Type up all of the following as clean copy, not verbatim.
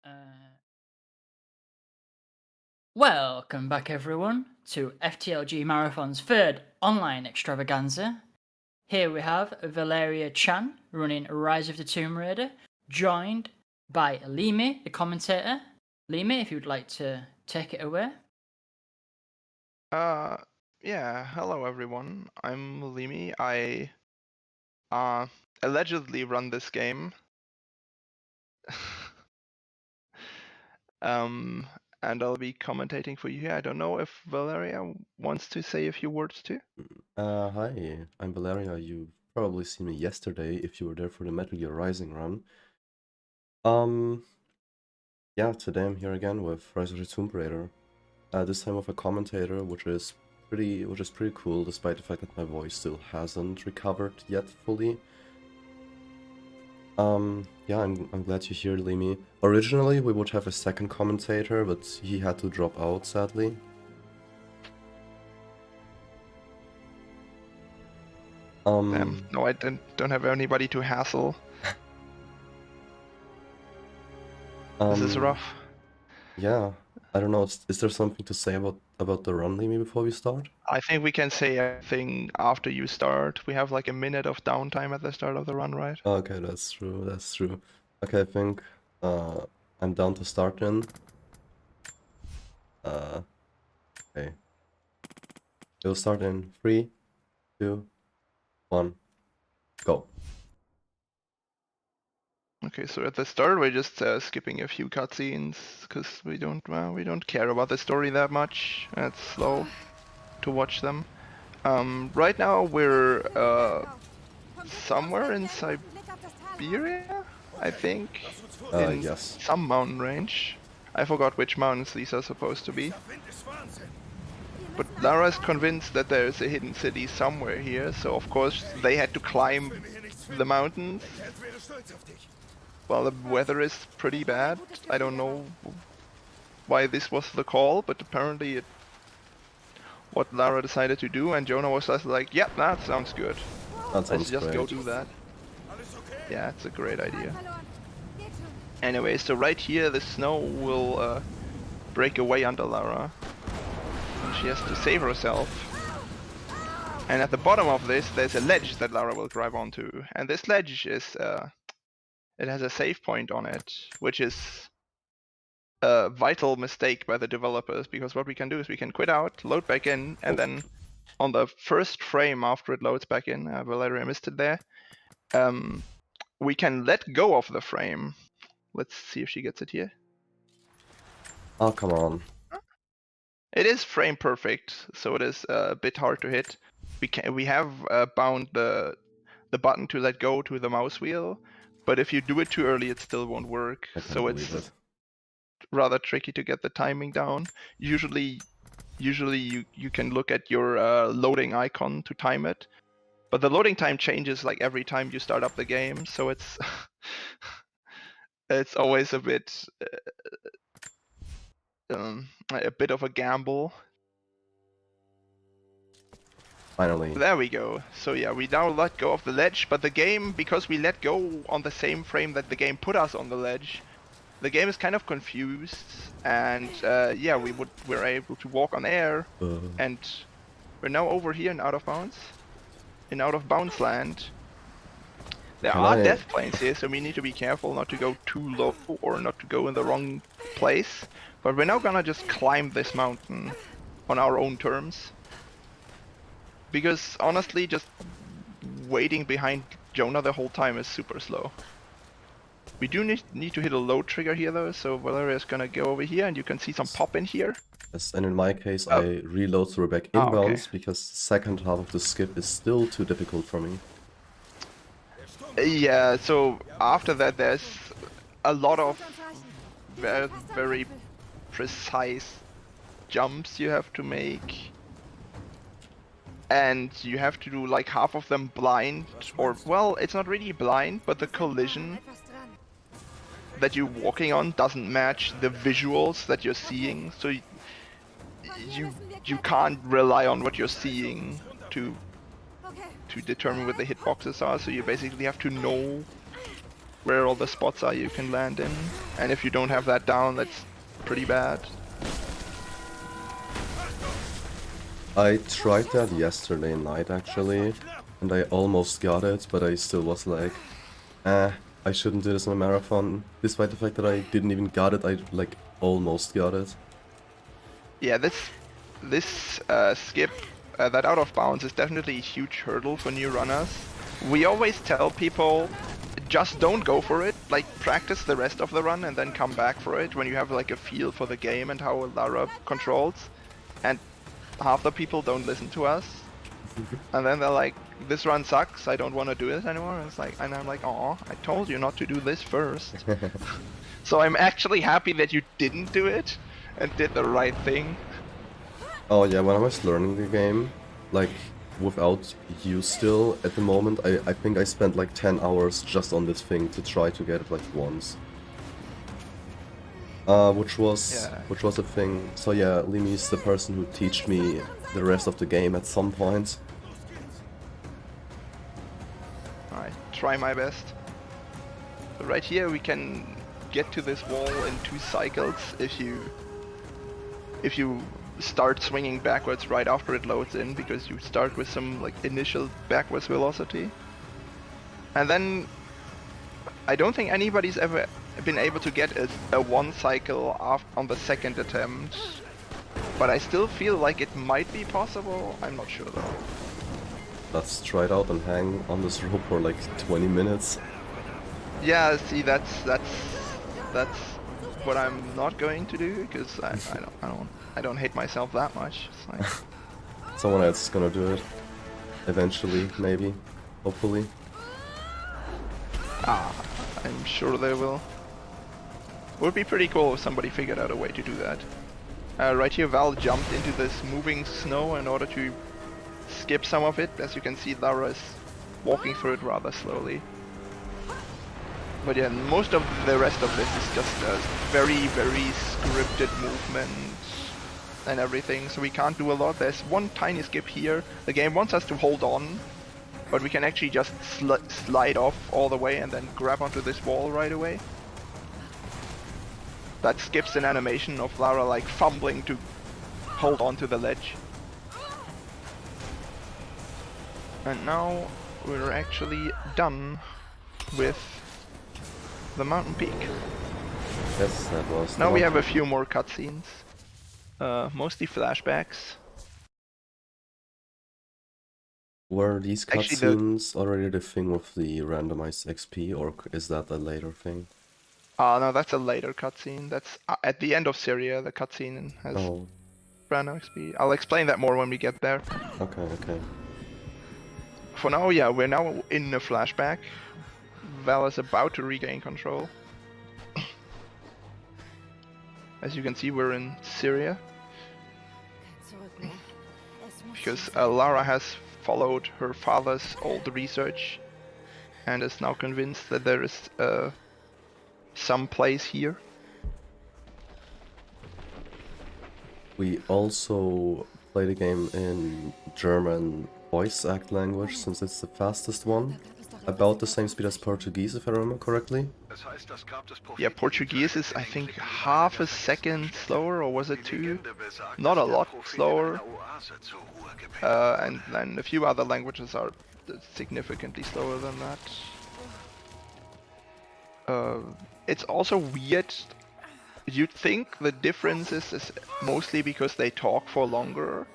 Uh, Welcome back, everyone, to FTLG Marathon's third online extravaganza. Here we have Valeria Chan running Rise of the Tomb Raider, joined by Limi, the commentator. Limi, if you'd like to take it away. Uh, yeah, hello everyone. I'm Limi. I allegedly run this game. Um, and I'll be commentating for you here. I don't know if Valeria wants to say a few words too. Hi, I'm Valeria. You've probably seen me yesterday if you were there for the Metal Gear Rising run. Yeah, today I'm here again with Rise of the Tomb Raider. This time with a commentator, which is pretty cool, despite the fact that my voice still hasn't recovered yet fully. Yeah, I'm glad you're here, Limi. Originally, we would have a second commentator, but he had to drop out, sadly. No, I don't have anybody to hassle. This is rough. Yeah, I don't know. Is there something to say about the run, Limi, before we start? I think we can say everything after you start. We have like a minute of downtime at the start of the run, right? Okay, that's true. That's true. Okay, I think I'm down to start then. Okay. We'll start in 3, 2, 1, go. Okay, so at the start we're just skipping a few cutscenes because we don't care about the story that much. It's slow to watch them. Right now we're somewhere in Siberia, I think, in Yes. some mountain range. I forgot which mountains these are supposed to be. But Lara is convinced that there is a hidden city somewhere here, so of course they had to climb the mountains. Well, the weather is pretty bad. I don't know why this was the call, but apparently what Lara decided to do, and Jonah was just like, yep, that sounds good. That Let's sounds just great. go do that. Yeah, it's a great idea. Anyway, so right here the snow will break away under Lara. And she has to save herself. And at the bottom of this, there's a ledge that Lara will drive onto. And this ledge is, it has a save point on it, which is a vital mistake by the developers, because what we can do is we can quit out, load back in, and then on the first frame after it loads back in, Valeria missed it there, we can let go of the frame. Let's see if she gets it here. Oh, come on. It is frame perfect, so it is a bit hard to hit. We have bound the button to let go to the mouse wheel, but if you do it too early, it still won't work. I can't So believe it's it. rather tricky to get the timing down. Usually you can look at your loading icon to time it, but the loading time changes like every time you start up the game, so it's it's always a bit of a gamble. Finally. There we go. So yeah, we now let go of the ledge, but the game, because we let go on the same frame that the game put us on the ledge, the game is kind of confused, and yeah, we're able to walk on air, and we're now over here in out of bounds land. There Can are I... death planes here, so we need to be careful not to go too low or not to go in the wrong place. But we're now gonna just climb this mountain on our own terms. Because honestly, just waiting behind Jonah the whole time is super slow. We do need to hit a load trigger here though, so Valeria's gonna go over here and you can see some pop in here. Yes, and in my case, I reload so we're back Okay. inbounds because the second half of the skip is still too difficult for me. Yeah, so after that there's a lot of very, very precise jumps you have to make. And you have to do like half of them blind, or well, it's not really blind, but the collision that you're walking on doesn't match the visuals that you're seeing, so you can't rely on what you're seeing to determine what the hitboxes are, so you basically have to know where all the spots are you can land in. And if you don't have that down, that's pretty bad. I tried that yesterday night actually, and I almost got it, but I still was like, I shouldn't do this in a marathon. Despite the fact that I didn't even got it, I like almost got it. Yeah, this skip, that out of bounds, is definitely a huge hurdle for new runners. We always tell people, just don't go for it. Like, practice the rest of the run and then come back for it when you have like a feel for the game and how Lara controls. And half the people don't listen to us. And then they're like, this run sucks, I don't want to do it anymore. And it's like, and I'm like, aw, I told you not to do this first. So I'm actually happy that you didn't do it and did the right thing. Oh yeah, when I was learning the game, like without you still, at the moment, I think I spent like 10 hours just on this thing to try to get it like once. Which was a thing. So yeah, Limi is the person who teach me the rest of the game at some point. I try my best. So right here we can get to this wall in 2 cycles if you start swinging backwards right after it loads in, because you start with some like initial backwards velocity. And then I don't think anybody's ever been able to get a 1 cycle on the second attempt, but I still feel like it might be possible. I'm not sure though. Let's try it out and hang on this rope for like 20 minutes. Yeah, see, that's what I'm not going to do, because I don't hate myself that much. It's like Someone else is gonna do it. Eventually, maybe. Hopefully. I'm sure they will. Would be pretty cool if somebody figured out a way to do that. Right here, Val jumped into this moving snow in order to skip some of it. As you can see, Lara is walking through it rather slowly. But yeah, most of the rest of this is just a very, very scripted movement and everything, so we can't do a lot. There's one tiny skip here. The game wants us to hold on, but we can actually just slide off all the way and then grab onto this wall right away. That skips an animation of Lara like fumbling to hold on to the ledge. And now we're actually done with the mountain peak. Yes, that was. Now we have a few more cutscenes. Mostly flashbacks. Were these cutscenes already the thing with the randomized XP, or is that a later thing? No, that's a later cutscene. That's at the end of Syria, the cutscene has random XP. I'll explain that more when we get there. Okay, okay. For now, yeah, we're now in a flashback. Val is about to regain control. As you can see, we're in Syria. Because Lara has followed her father's old research and is now convinced that there is some place here. We also play the game in German voice act language, since it's the fastest one. About the same speed as Portuguese, if I remember correctly. Yeah, Portuguese is, I think, half a second slower, or was it 2? Not a lot slower. And then a few other languages are significantly slower than that. It's also weird. You'd think the difference is mostly because they talk for longer.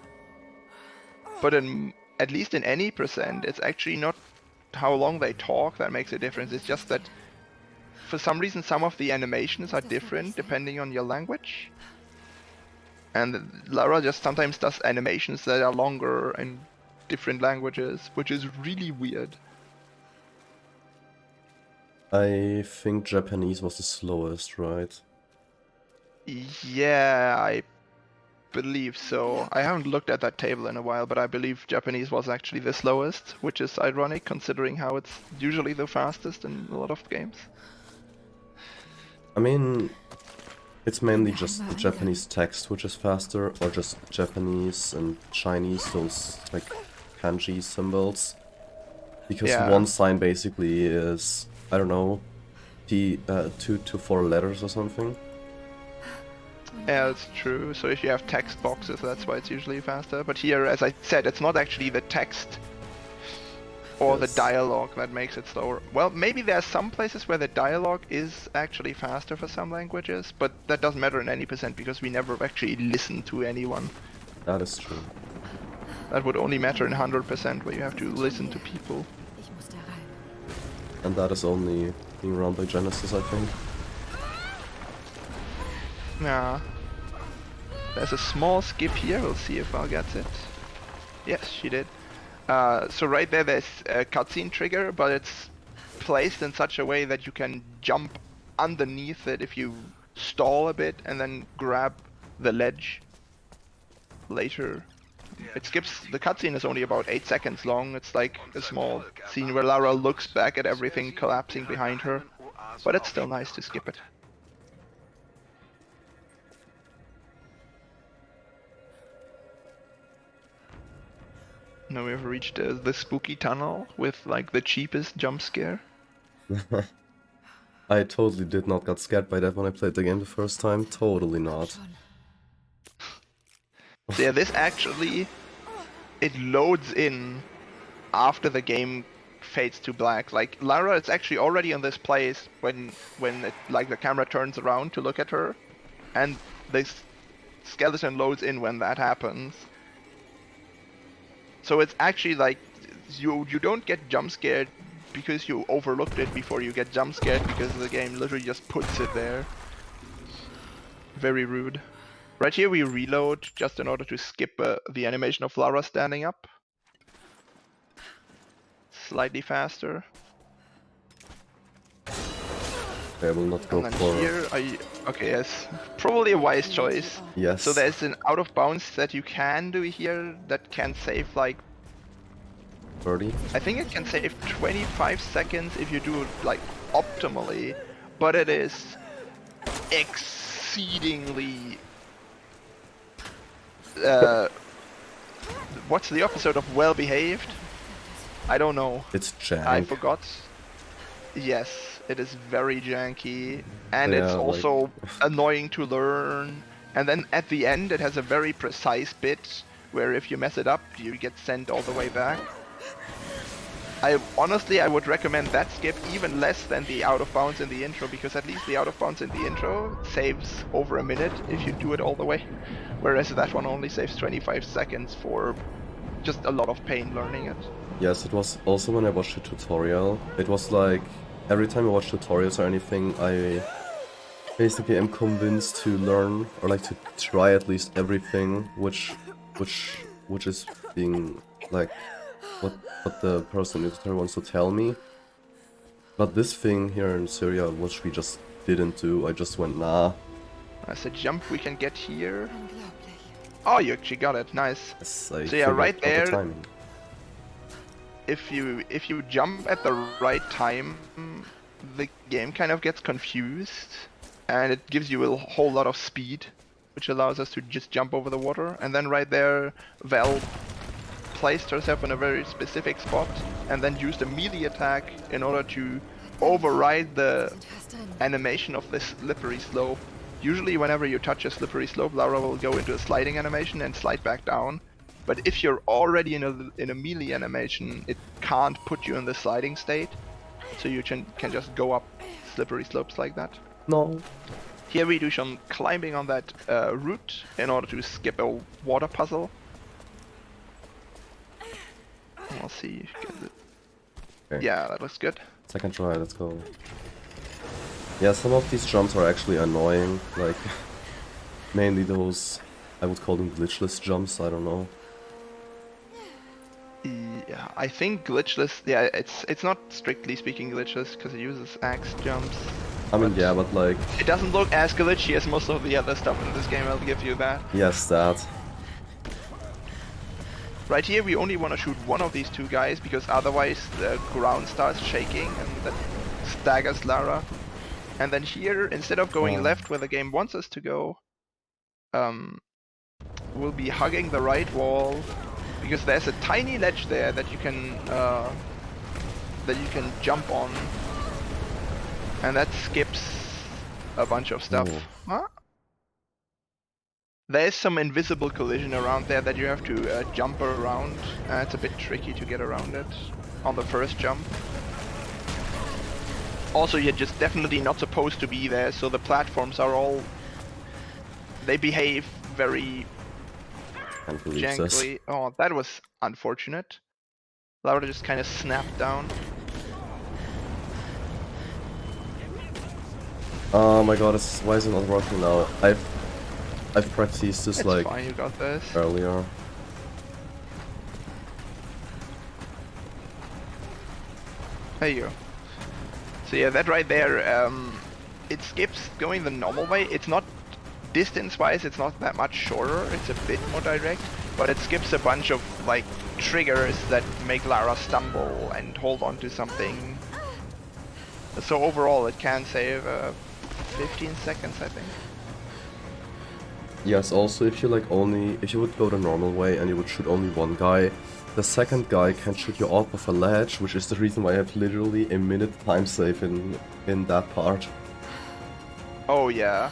But at least in any percent, it's actually not how long they talk that makes a difference. It's just that for some reason some of the animations are different depending on your language. And Lara just sometimes does animations that are longer in different languages, which is really weird. I think Japanese was the slowest, right? Yeah, I believe so. I haven't looked at that table in a while, but I believe Japanese was actually the slowest, which is ironic considering how it's usually the fastest in a lot of games. I mean, it's mainly just the Japanese text which is faster, or just Japanese and Chinese, those like kanji symbols. Because one sign basically is, I don't know, 2 to 4 letters or something. Yeah, that's true. So if you have text boxes, that's why it's usually faster. But here, as I said, it's not actually the text or the dialogue that makes it slower. Well, maybe there are some places where the dialogue is actually faster for some languages, but that doesn't matter in any percent because we never actually listen to anyone. That is true. That would only matter in 100% where you have to listen to people. And that is only being run by Genesis, I think. Yeah. There's a small skip here, we'll see if Val gets it. Yes, she did. So right there's a cutscene trigger, but it's placed in such a way that you can jump underneath it if you stall a bit and then grab the ledge later. It skips, the cutscene is only about 8 seconds long. It's like a small scene where Lara looks back at everything collapsing behind her, but it's still nice to skip it. Now we have reached the spooky tunnel with like the cheapest jump scare. I totally did not get scared by that when I played the game the first time. Totally not. So yeah, this actually, it loads in after the game fades to black. Like Lara is actually already in this place when it, like the camera turns around to look at her, and this skeleton loads in when that happens. So it's actually like you don't get jump scared because you overlooked it before you get jump scared because the game literally just puts it there. Very rude. Right here we reload just in order to skip the animation of Lara standing up. Slightly faster. I will not go And then for... here, okay, yes, probably a wise choice. Yes. So there's an out of bounds that you can do here that can save like 30? I think it can save 25 seconds if you do it like optimally, but it is exceedingly what's the opposite of well behaved? I don't know. It's jank. I forgot. Yes, it is very janky, and Yeah, it's also annoying to learn. And then at the end it has a very precise bit where if you mess it up you get sent all the way back. I would recommend that skip even less than the out of bounds in the intro, because at least the out of bounds in the intro saves over a minute if you do it all the way, whereas that one only saves 25 seconds for just a lot of pain learning it. Yes, it was also when I watched the tutorial. It was like, every time I watch tutorials or anything, I basically am convinced to learn, or like to try at least everything, which is being like, what the person in the tutorial wants to tell me. But this thing here in Syria, which we just didn't do, I just went, nah. As a jump we can get here. Oh, you actually got it, nice. Yes, so yeah, right there, the if you jump at the right time, the game kind of gets confused, and it gives you a whole lot of speed, which allows us to just jump over the water. And then right there, Val placed herself in a very specific spot and then used a melee attack in order to override the animation of this slippery slope. Usually whenever you touch a slippery slope, Lara will go into a sliding animation and slide back down. But if you're already in a melee animation, it can't put you in the sliding state, so you can just go up slippery slopes like that. No. Here we do some climbing on that route in order to skip a water puzzle. We'll see if you get it. Okay. Yeah, that looks good. Second try, let's go. Yeah, some of these jumps are actually annoying, like mainly those, I would call them glitchless jumps, I don't know. Yeah, I think glitchless, yeah, it's not strictly speaking glitchless because it uses axe jumps. I mean, yeah, but like... It doesn't look as glitchy as most of the other stuff in this game, I'll give you that. Yes, that. Right here we only want to shoot one of these two guys, because otherwise the ground starts shaking and that staggers Lara. And then here, instead of going left where the game wants us to go, we'll be hugging the right wall, because there's a tiny ledge there that you can jump on. And that skips a bunch of stuff. Oh. Huh? There's some invisible collision around there that you have to jump around. It's a bit tricky to get around it on the first jump. Also, you're just definitely not supposed to be there, so the platforms are all... They behave very Can't believe this. jankily. Oh, that was unfortunate. Laura just kind of snapped down. Oh my god, why is it not working now? I've practiced this It's like fine, you got this. earlier. There you go. So yeah, that right there, it skips going the normal way. It's not distance-wise, it's not that much shorter. It's a bit more direct, but it skips a bunch of like triggers that make Lara stumble and hold on to something. So overall, it can save 15 seconds, I think. Yes, also if you if you would go the normal way and you would shoot only one guy, the second guy can shoot you off of a ledge, which is the reason why I have literally a minute time save in that part. Oh yeah,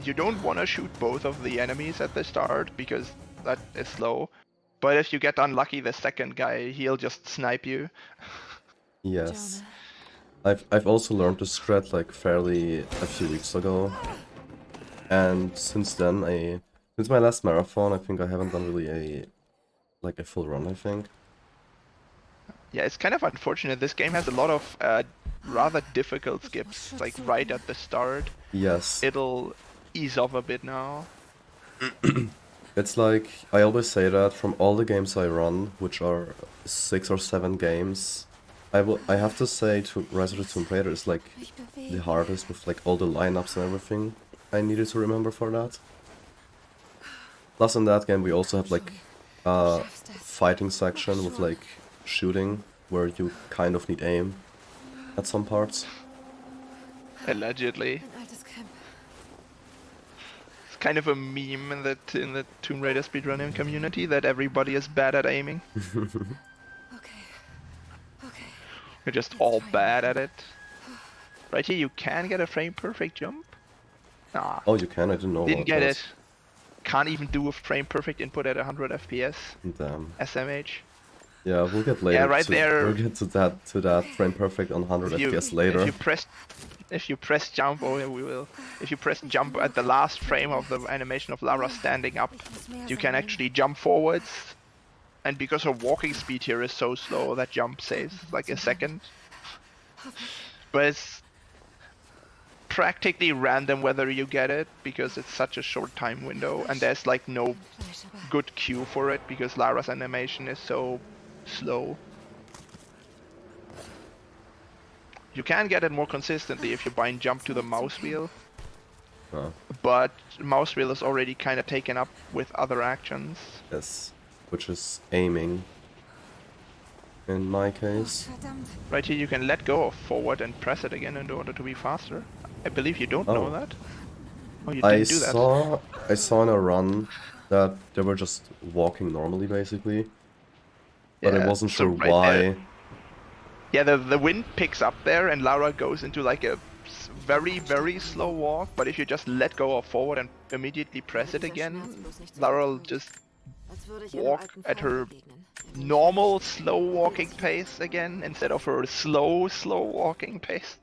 you don't want to shoot both of the enemies at the start because that is slow. But if you get unlucky, the second guy, he'll just snipe you. Yes. I've also learned this strat like fairly a few weeks ago. And since then, since my last marathon, I think I haven't done really a full run, I think. Yeah, it's kind of unfortunate. This game has a lot of rather difficult skips, like right at the start. Yes. It'll ease off a bit now. It's like, I always say that from all the games I run, which are 6 or 7 games, I have to say to Rise of the Tomb Raider is like the hardest with like all the lineups and everything I needed to remember for that. Plus in that game we also have like a fighting section with like shooting, where you kind of need aim at some parts. Allegedly. It's kind of a meme in the Tomb Raider speedrunning community that everybody is bad at aiming. You're just all bad at it. Right here you can get a frame perfect jump. Ah. Oh, you can? I didn't know Didn't about get that. it. Can't even do a frame perfect input at 100 FPS. Damn. SMH. Yeah, we'll get later. Yeah, right there. We'll get to that frame perfect on 100 FPS later. If you press jump, oh yeah, we will. If you press jump at the last frame of the animation of Lara standing up, you can actually jump forwards. And because her walking speed here is so slow, that jump saves like a second. But it's practically random whether you get it, because it's such a short time window, and there's like no good cue for it because Lara's animation is so slow. You can get it more consistently if you bind jump to the mouse wheel. But mouse wheel is already kind of taken up with other actions. Yes, which is aiming. In my case. Right here you can let go of forward and press it again in order to be faster. I believe you don't know that. Oh, you didn't do that. I saw in a run that they were just walking normally, basically. But I wasn't sure why. There. Yeah, the wind picks up there and Lara goes into like a very, very slow walk. But if you just let go of forward and immediately press it again, Lara will just walk at her normal slow walking pace again instead of her slow walking pace.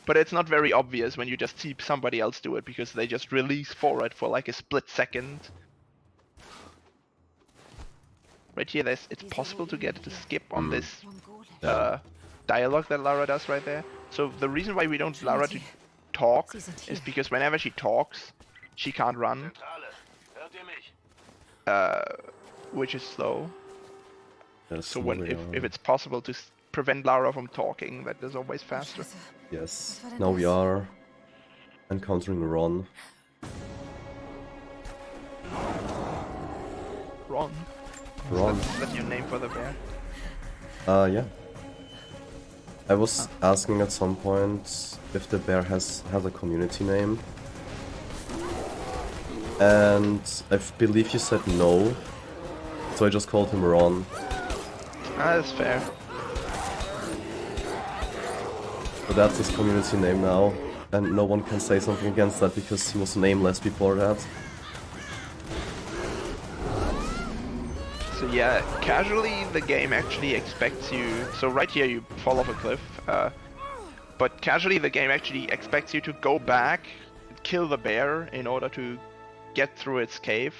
But it's not very obvious when you just see somebody else do it because they just release forward for like a split second. Right here, it's possible to get to skip on this dialogue that Lara does right there. So the reason why we don't Lara to talk is because whenever she talks, she can't run. Which is slow. So when if it's possible to prevent Lara from talking, that is always faster. Yes. Now we are encountering Ron. Ron. Ron. That's your name for the bear. Yeah. I was asking at some point if the bear has a community name. And I believe you said no. So I just called him Ron. That's fair. But that's his community name now, and no one can say something against that because he was nameless before that. So yeah, casually the game actually expects you, so right here you fall off a cliff, but casually the game actually expects you to go back, kill the bear in order to get through its cave,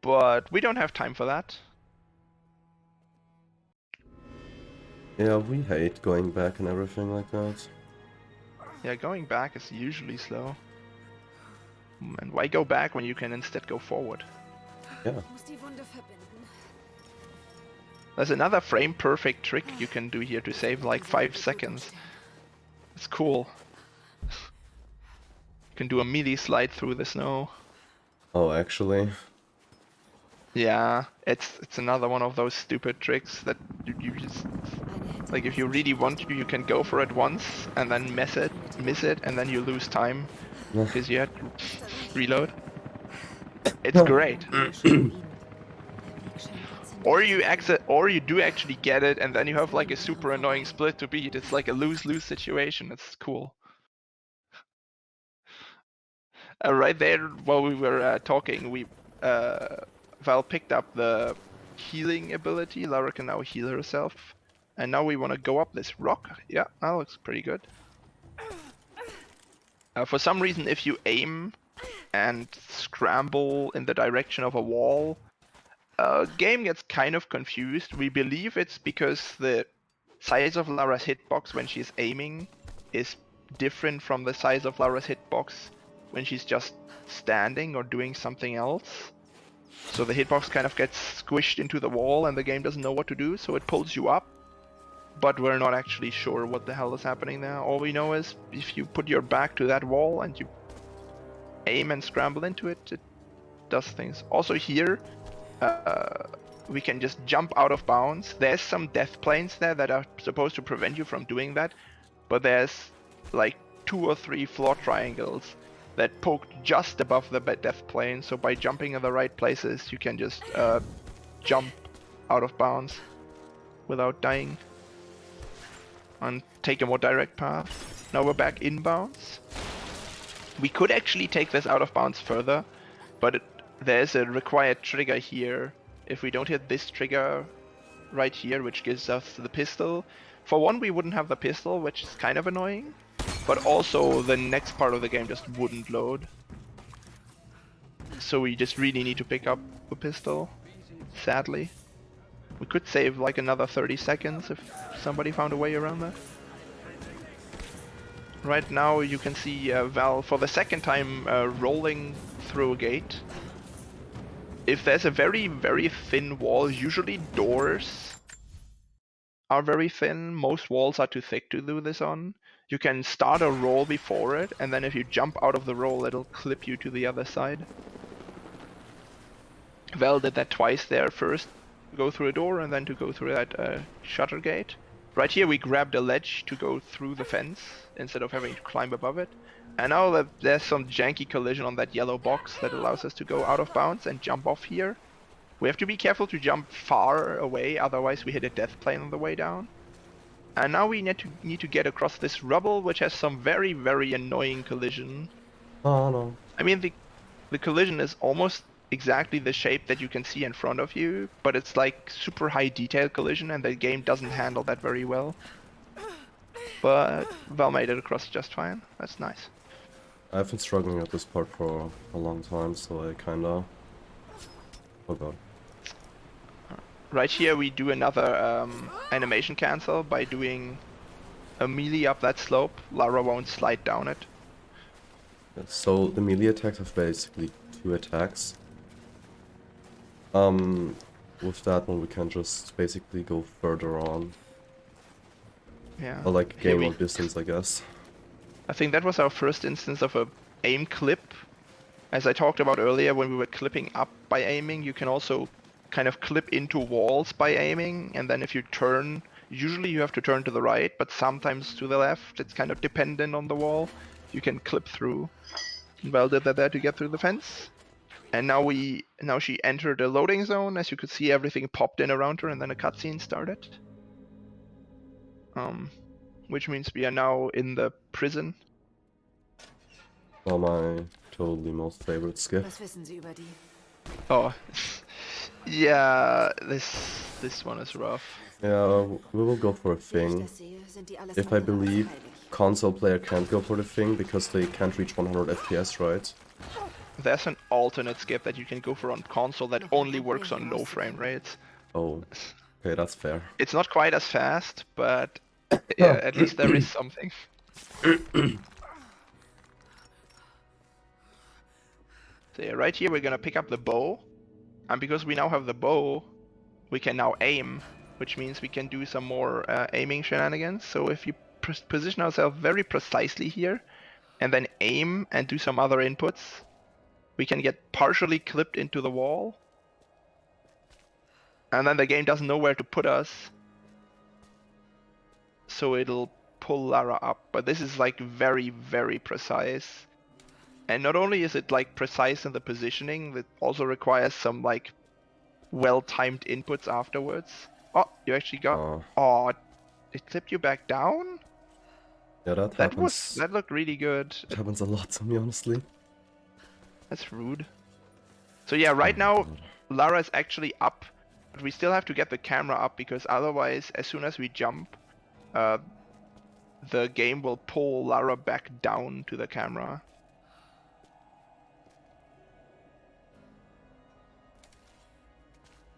but we don't have time for that. Yeah, we hate going back and everything like that. Yeah, going back is usually slow. And why go back when you can instead go forward? Yeah. There's another frame perfect trick you can do here to save like 5 seconds. It's cool. You can do a melee slide through the snow. Oh, actually. Yeah, it's another one of those stupid tricks that you just, like, if you really want to, you can go for it once and then miss it, and then you lose time because you had to reload. It's great. Or you do actually get it, and then you have like a super annoying split to beat. It's like a lose-lose situation. It's cool. Right there, while we were talking, Val picked up the healing ability. Lara can now heal herself, and now we want to go up this rock. Yeah, that looks pretty good. For some reason, if you aim and scramble in the direction of a wall, game gets kind of confused. We believe it's because the size of Lara's hitbox when she's aiming is different from the size of Lara's hitbox when she's just standing or doing something else. So the hitbox kind of gets squished into the wall and the game doesn't know what to do, so it pulls you up. But we're not actually sure what the hell is happening there. All we know is if you put your back to that wall and you aim and scramble into it, it does things. Also here, we can just jump out of bounds. There's some death planes there that are supposed to prevent you from doing that, but there's like 2 or 3 floor triangles that poked just above the death plane, so by jumping in the right places you can just jump out of bounds without dying and take a more direct path. Now we're back inbounds. We could actually take this out of bounds further, but there's a required trigger here. If we don't hit this trigger right here, which gives us the pistol, for one we wouldn't have the pistol, which is kind of annoying, but also the next part of the game just wouldn't load. So we just really need to pick up the pistol, sadly. We could save like another 30 seconds if somebody found a way around that. Right now you can see Val for the second time rolling through a gate. If there's a very, very thin wall, usually doors are very thin. Most walls are too thick to do this on. You can start a roll before it, and then if you jump out of the roll, it'll clip you to the other side. Val did that twice there. First, go through a door, and then to go through that shutter gate. Right here, we grabbed a ledge to go through the fence instead of having to climb above it. And now that there's some janky collision on that yellow box that allows us to go out of bounds and jump off here. We have to be careful to jump far away, otherwise we hit a death plane on the way down. And now we need to get across this rubble, which has some very, very annoying collision. Oh no. I mean, the collision is almost exactly the shape that you can see in front of you, but it's like super high detail collision, and the game doesn't handle that very well. But Val made it across just fine. That's nice. I've been struggling at this part for a long time, so I kinda... Oh god. Right here we do another animation cancel by doing a melee up that slope. Lara won't slide down it. So the melee attacks have basically 2 attacks. With that one we can just basically go further on. Yeah. Or like gain more distance, I guess. I think that was our first instance of a aim clip. As I talked about earlier, when we were clipping up by aiming, you can also kind of clip into walls by aiming, and then if you turn, usually you have to turn to the right, but sometimes to the left. It's kind of dependent on the wall. You can clip through. Val did that there to get through the fence. And now she entered a loading zone. As you could see, everything popped in around her, and then a cutscene started. which means we are now in the prison. Oh, my totally most favorite skip. Was wissen Sie über die? Oh, yeah, this one is rough. Yeah, we will go for a Wie ich thing. das sehe, sind die alles If I andere als believe, heilig. console player can't go for the thing because they can't reach 100 FPS, right? There's an alternate skip that you can go for on console that only works on low frame rates. Oh, okay, that's fair. It's not quite as fast, but yeah, at least there is something. So yeah, right here we're gonna pick up the bow, and because we now have the bow, we can now aim, which means we can do some more aiming shenanigans. So if you position ourselves very precisely here, and then aim and do some other inputs, we can get partially clipped into the wall, and then the game doesn't know where to put us, so it'll pull Lara up. But this is like very, very precise. And not only is it like precise in the positioning, it also requires some like well-timed inputs afterwards. Oh, you actually got... Oh, it clipped you back down? Yeah, that happens. That looked really good. It happens a lot to me, honestly. That's rude. So yeah, right now Lara is actually up, but we still have to get the camera up because otherwise, as soon as we jump, the game will pull Lara back down to the camera.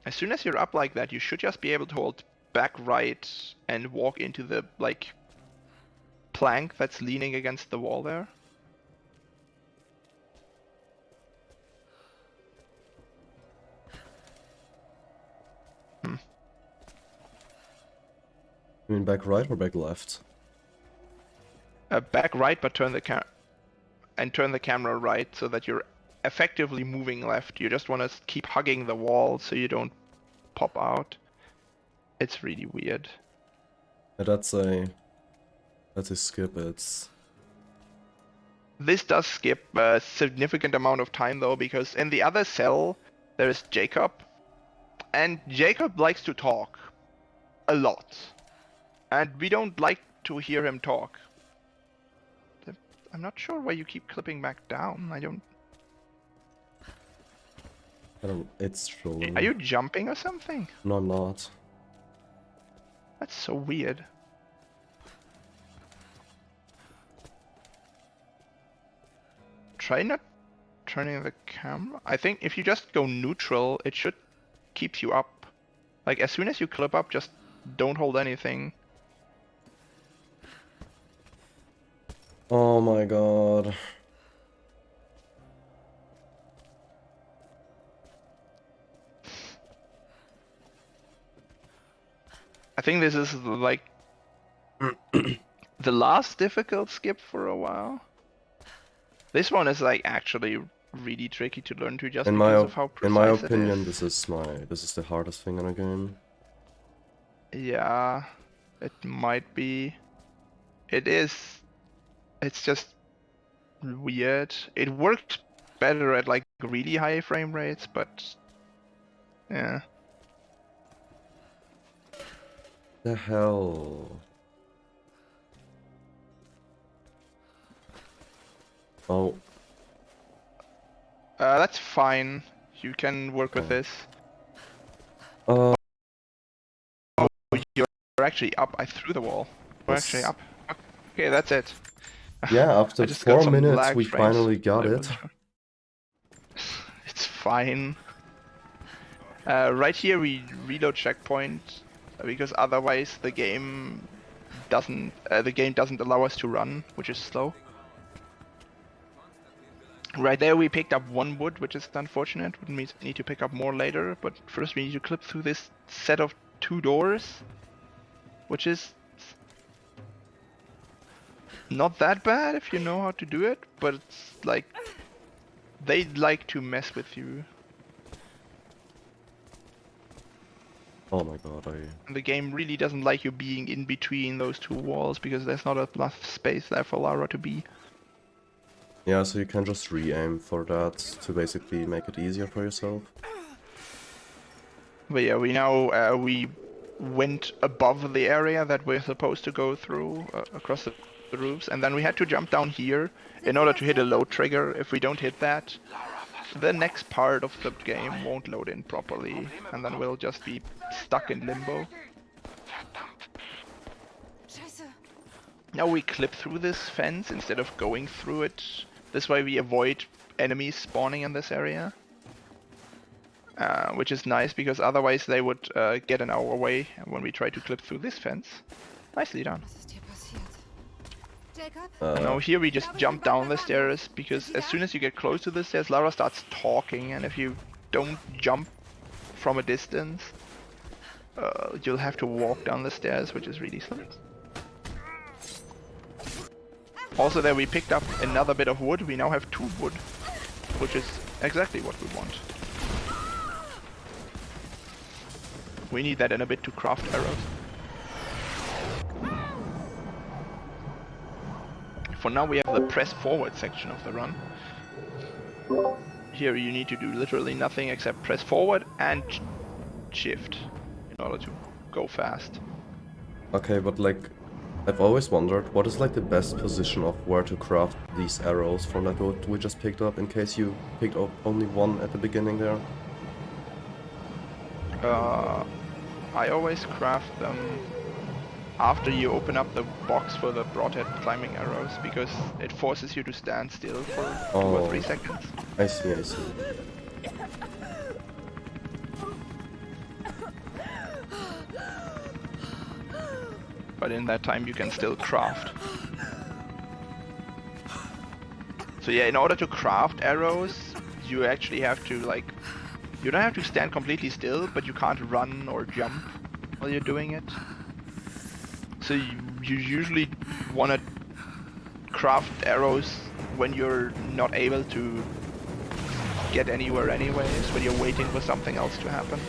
As soon as you're up like that, you should just be able to hold back right and walk into the, like, plank that's leaning against the wall there. You mean back right or back left? Back right, but turn the camera right so that you're effectively moving left. You just want to keep hugging the wall so you don't pop out. It's really weird. Yeah, that's a skip. This does skip a significant amount of time though, because in the other cell there is Jacob, and Jacob likes to talk a lot, and we don't like to hear him talk. I'm not sure why you keep clipping back down. I don't. It's trolling. Are you jumping or something? No, I'm not. That's so weird. Try not turning the camera. I think if you just go neutral, it should keep you up. Like as soon as you clip up, just don't hold anything. Oh my god. I think this is like the last difficult skip for a while. This one is like actually really tricky to learn to just because of how precise in my it opinion, is. this is the hardest thing in a game. Yeah, it might be. It is. It's just weird. It works better at like really high frame rates, but yeah. The hell? Oh. That's fine. You can work with this. Oh, You're actually up. I threw the wall. We're Yes. actually up. Okay, that's it. yeah, after I just got 4 some minutes lag we frames. finally got I it. wasn't sure. It's fine. Right here we reload checkpoint because otherwise the game doesn't allow us to run, which is slow. Right there we picked up one wood, which is unfortunate. Which means we need to pick up more later. But first we need to clip through this set of 2 doors, which is not that bad if you know how to do it, but it's like they like to mess with you. Oh my god, And the game really doesn't like you being in between those 2 walls because there's not enough space there for Lara to be. Yeah, so you can just re-aim for that to basically make it easier for yourself. But yeah, we now went above the area that we're supposed to go through across the roofs, and then we had to jump down here in order to hit a load trigger. If we don't hit that, the next part of the game won't load in properly, and then we'll just be stuck in limbo. Now we clip through this fence instead of going through it. This way we avoid enemies spawning in this area. Which is nice, because otherwise they would get in our way when we try to clip through this fence. Nicely done. Now here we just jump down the stairs, because as soon as you get close to the stairs, Lara starts talking, and if you don't jump from a distance, you'll have to walk down the stairs, which is really slow. Also there we picked up another bit of wood. We now have 2 wood, which is exactly what we want. We need that in a bit to craft arrows. For now we have the press forward section of the run. Here you need to do literally nothing except press forward and shift in order to go fast. Okay, but like, I've always wondered, what is like the best position of where to craft these arrows from that wood we just picked up, in case you picked up only one at the beginning there? I always craft them after you open up the box for the broadhead climbing arrows, because it forces you to stand still for 2 or 3 seconds. I see, I see. But in that time you can still craft. So yeah, in order to craft arrows, you actually have to like... You don't have to stand completely still, but you can't run or jump while you're doing it. So you usually want to craft arrows when you're not able to get anywhere anyways, when you're waiting for something else to happen.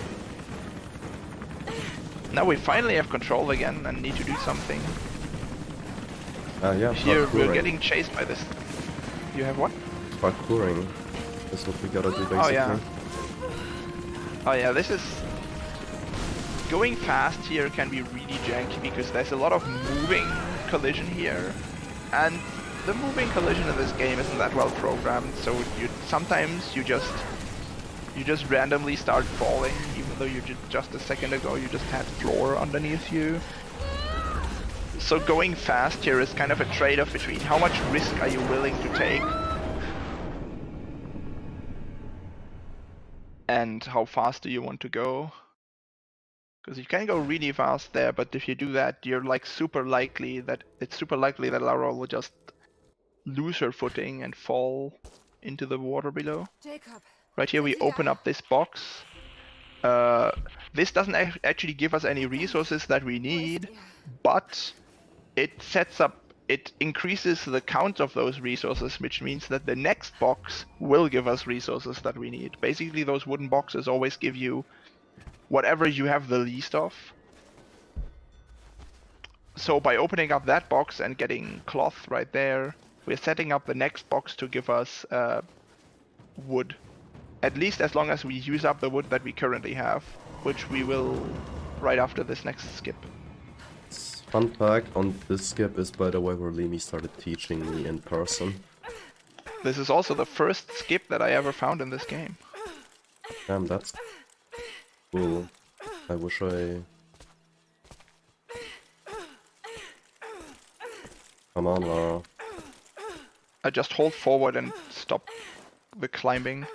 Now we finally have control again and need to do something. Yeah, here parkouring. We're getting chased by this. You have what? Parkouring. That's what we gotta do basically. Oh yeah. Oh yeah, this is... Going fast here can be really janky because there's a lot of moving collision here. And the moving collision in this game isn't that well programmed, so sometimes you just randomly start falling, even though just a second ago you just had floor underneath you. So going fast here is kind of a trade-off between how much risk are you willing to take and how fast do you want to go. Because you can go really fast there, but if you do that, you're like it's super likely that Lara will just lose her footing and fall into the water below. Right here we open up this box. This doesn't actually give us any resources that we need, but it increases the count of those resources, which means that the next box will give us resources that we need. Basically, those wooden boxes always give you whatever you have the least of. So by opening up that box and getting cloth right there, we're setting up the next box to give us wood. At least as long as we use up the wood that we currently have, which we will right after this next skip. Fun fact on this skip is, by the way, where Limi started teaching me in person. This is also the first skip that I ever found in this game. Damn, that's cool. I wish I... Come on, Lara. I just hold forward and stop the climbing.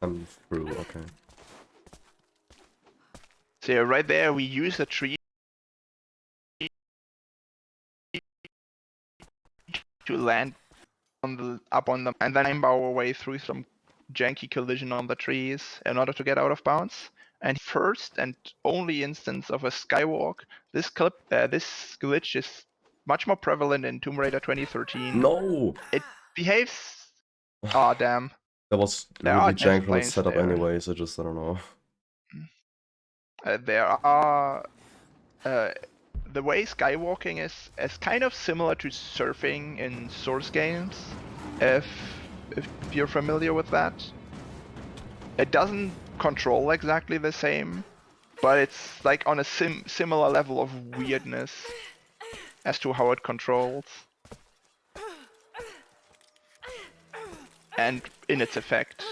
I'm through, okay. So yeah, right there we use a tree to land up on them, and then climb our way through some janky collision on the trees in order to get out of bounds. And first and only instance of a skywalk, this glitch is much more prevalent in Tomb Raider 2013. No! It behaves... Aw, damn. That was There really are jank from planes its setup there. anyways, I don't know. There are... the way skywalking is kind of similar to surfing in Source games, if you're familiar with that. It doesn't control exactly the same, but it's like on a similar level of weirdness as to how it controls and in its effect.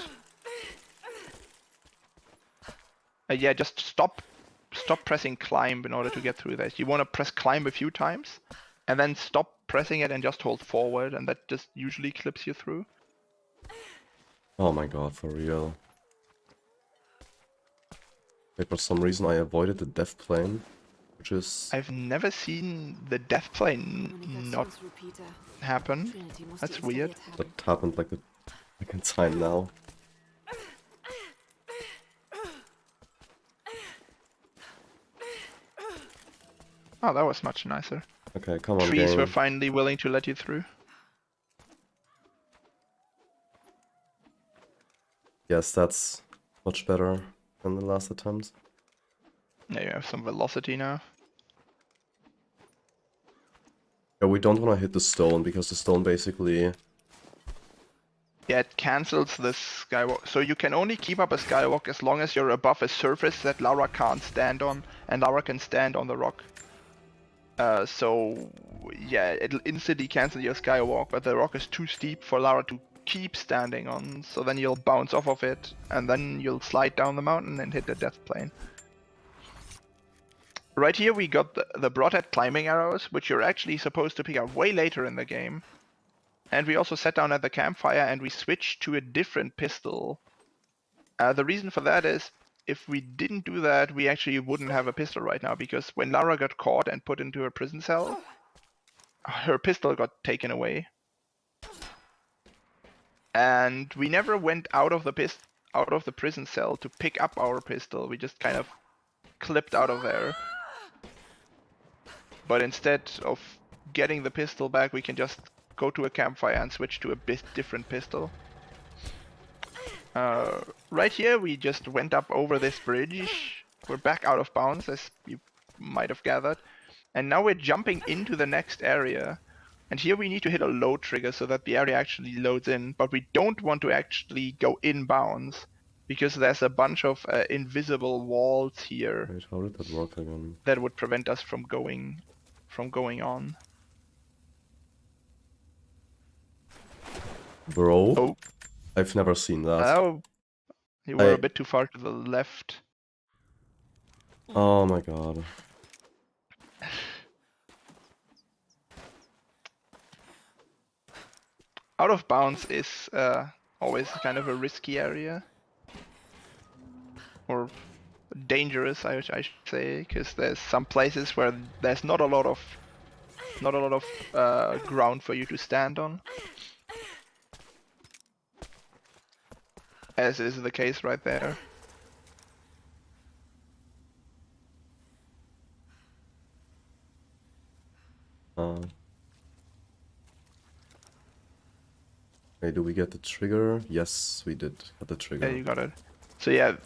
Yeah, just stop pressing climb in order to get through this. You want to press climb a few times and then stop pressing it and just hold forward, and that just usually clips you through. Oh my god, for real. Like, for some reason I avoided the death plane, which is... I've never seen the death plane not happen. That's weird. That happened like the second time now. Oh, that was much nicer. Okay, come on, Trees game. were finally willing to let you through. Yes, that's much better than the last attempt. Now you have some velocity now. Yeah, we don't want to hit the stone, because the stone basically... Yeah, it cancels the skywalk. So you can only keep up a skywalk as long as you're above a surface that Lara can't stand on, and Lara can stand on the rock. So yeah, it'll instantly cancel your skywalk, but the rock is too steep for Lara to keep standing on, so then you'll bounce off of it, and then you'll slide down the mountain and hit the death plane. Right here we got the broadhead climbing arrows, which you're actually supposed to pick up way later in the game. And we also sat down at the campfire and we switched to a different pistol. The reason for that is, if we didn't do that, we actually wouldn't have a pistol right now, because when Lara got caught and put into her prison cell, her pistol got taken away. And we never went out of the prison cell to pick up our pistol. We just kind of clipped out of there. But instead of getting the pistol back, we can just go to a campfire and switch to a bit different pistol. Right here we just went up over this bridge. We're back out of bounds, as you might have gathered. And now we're jumping into the next area. And here we need to hit a load trigger so that the area actually loads in. But we don't want to actually go in bounds, because there's a bunch of invisible walls here. Wait, how did that work again? That would prevent us from going on. Bro? Oh. I've never seen that. Oh, you were a bit too far to the left. Oh my god. Out of bounds is always kind of a risky area. Or dangerous, I should say, because there's some places where there's not a lot of ground for you to stand on. As is the case right there. Okay, do we get the trigger? Yes, we did get the trigger. Yeah, you got it. So yeah,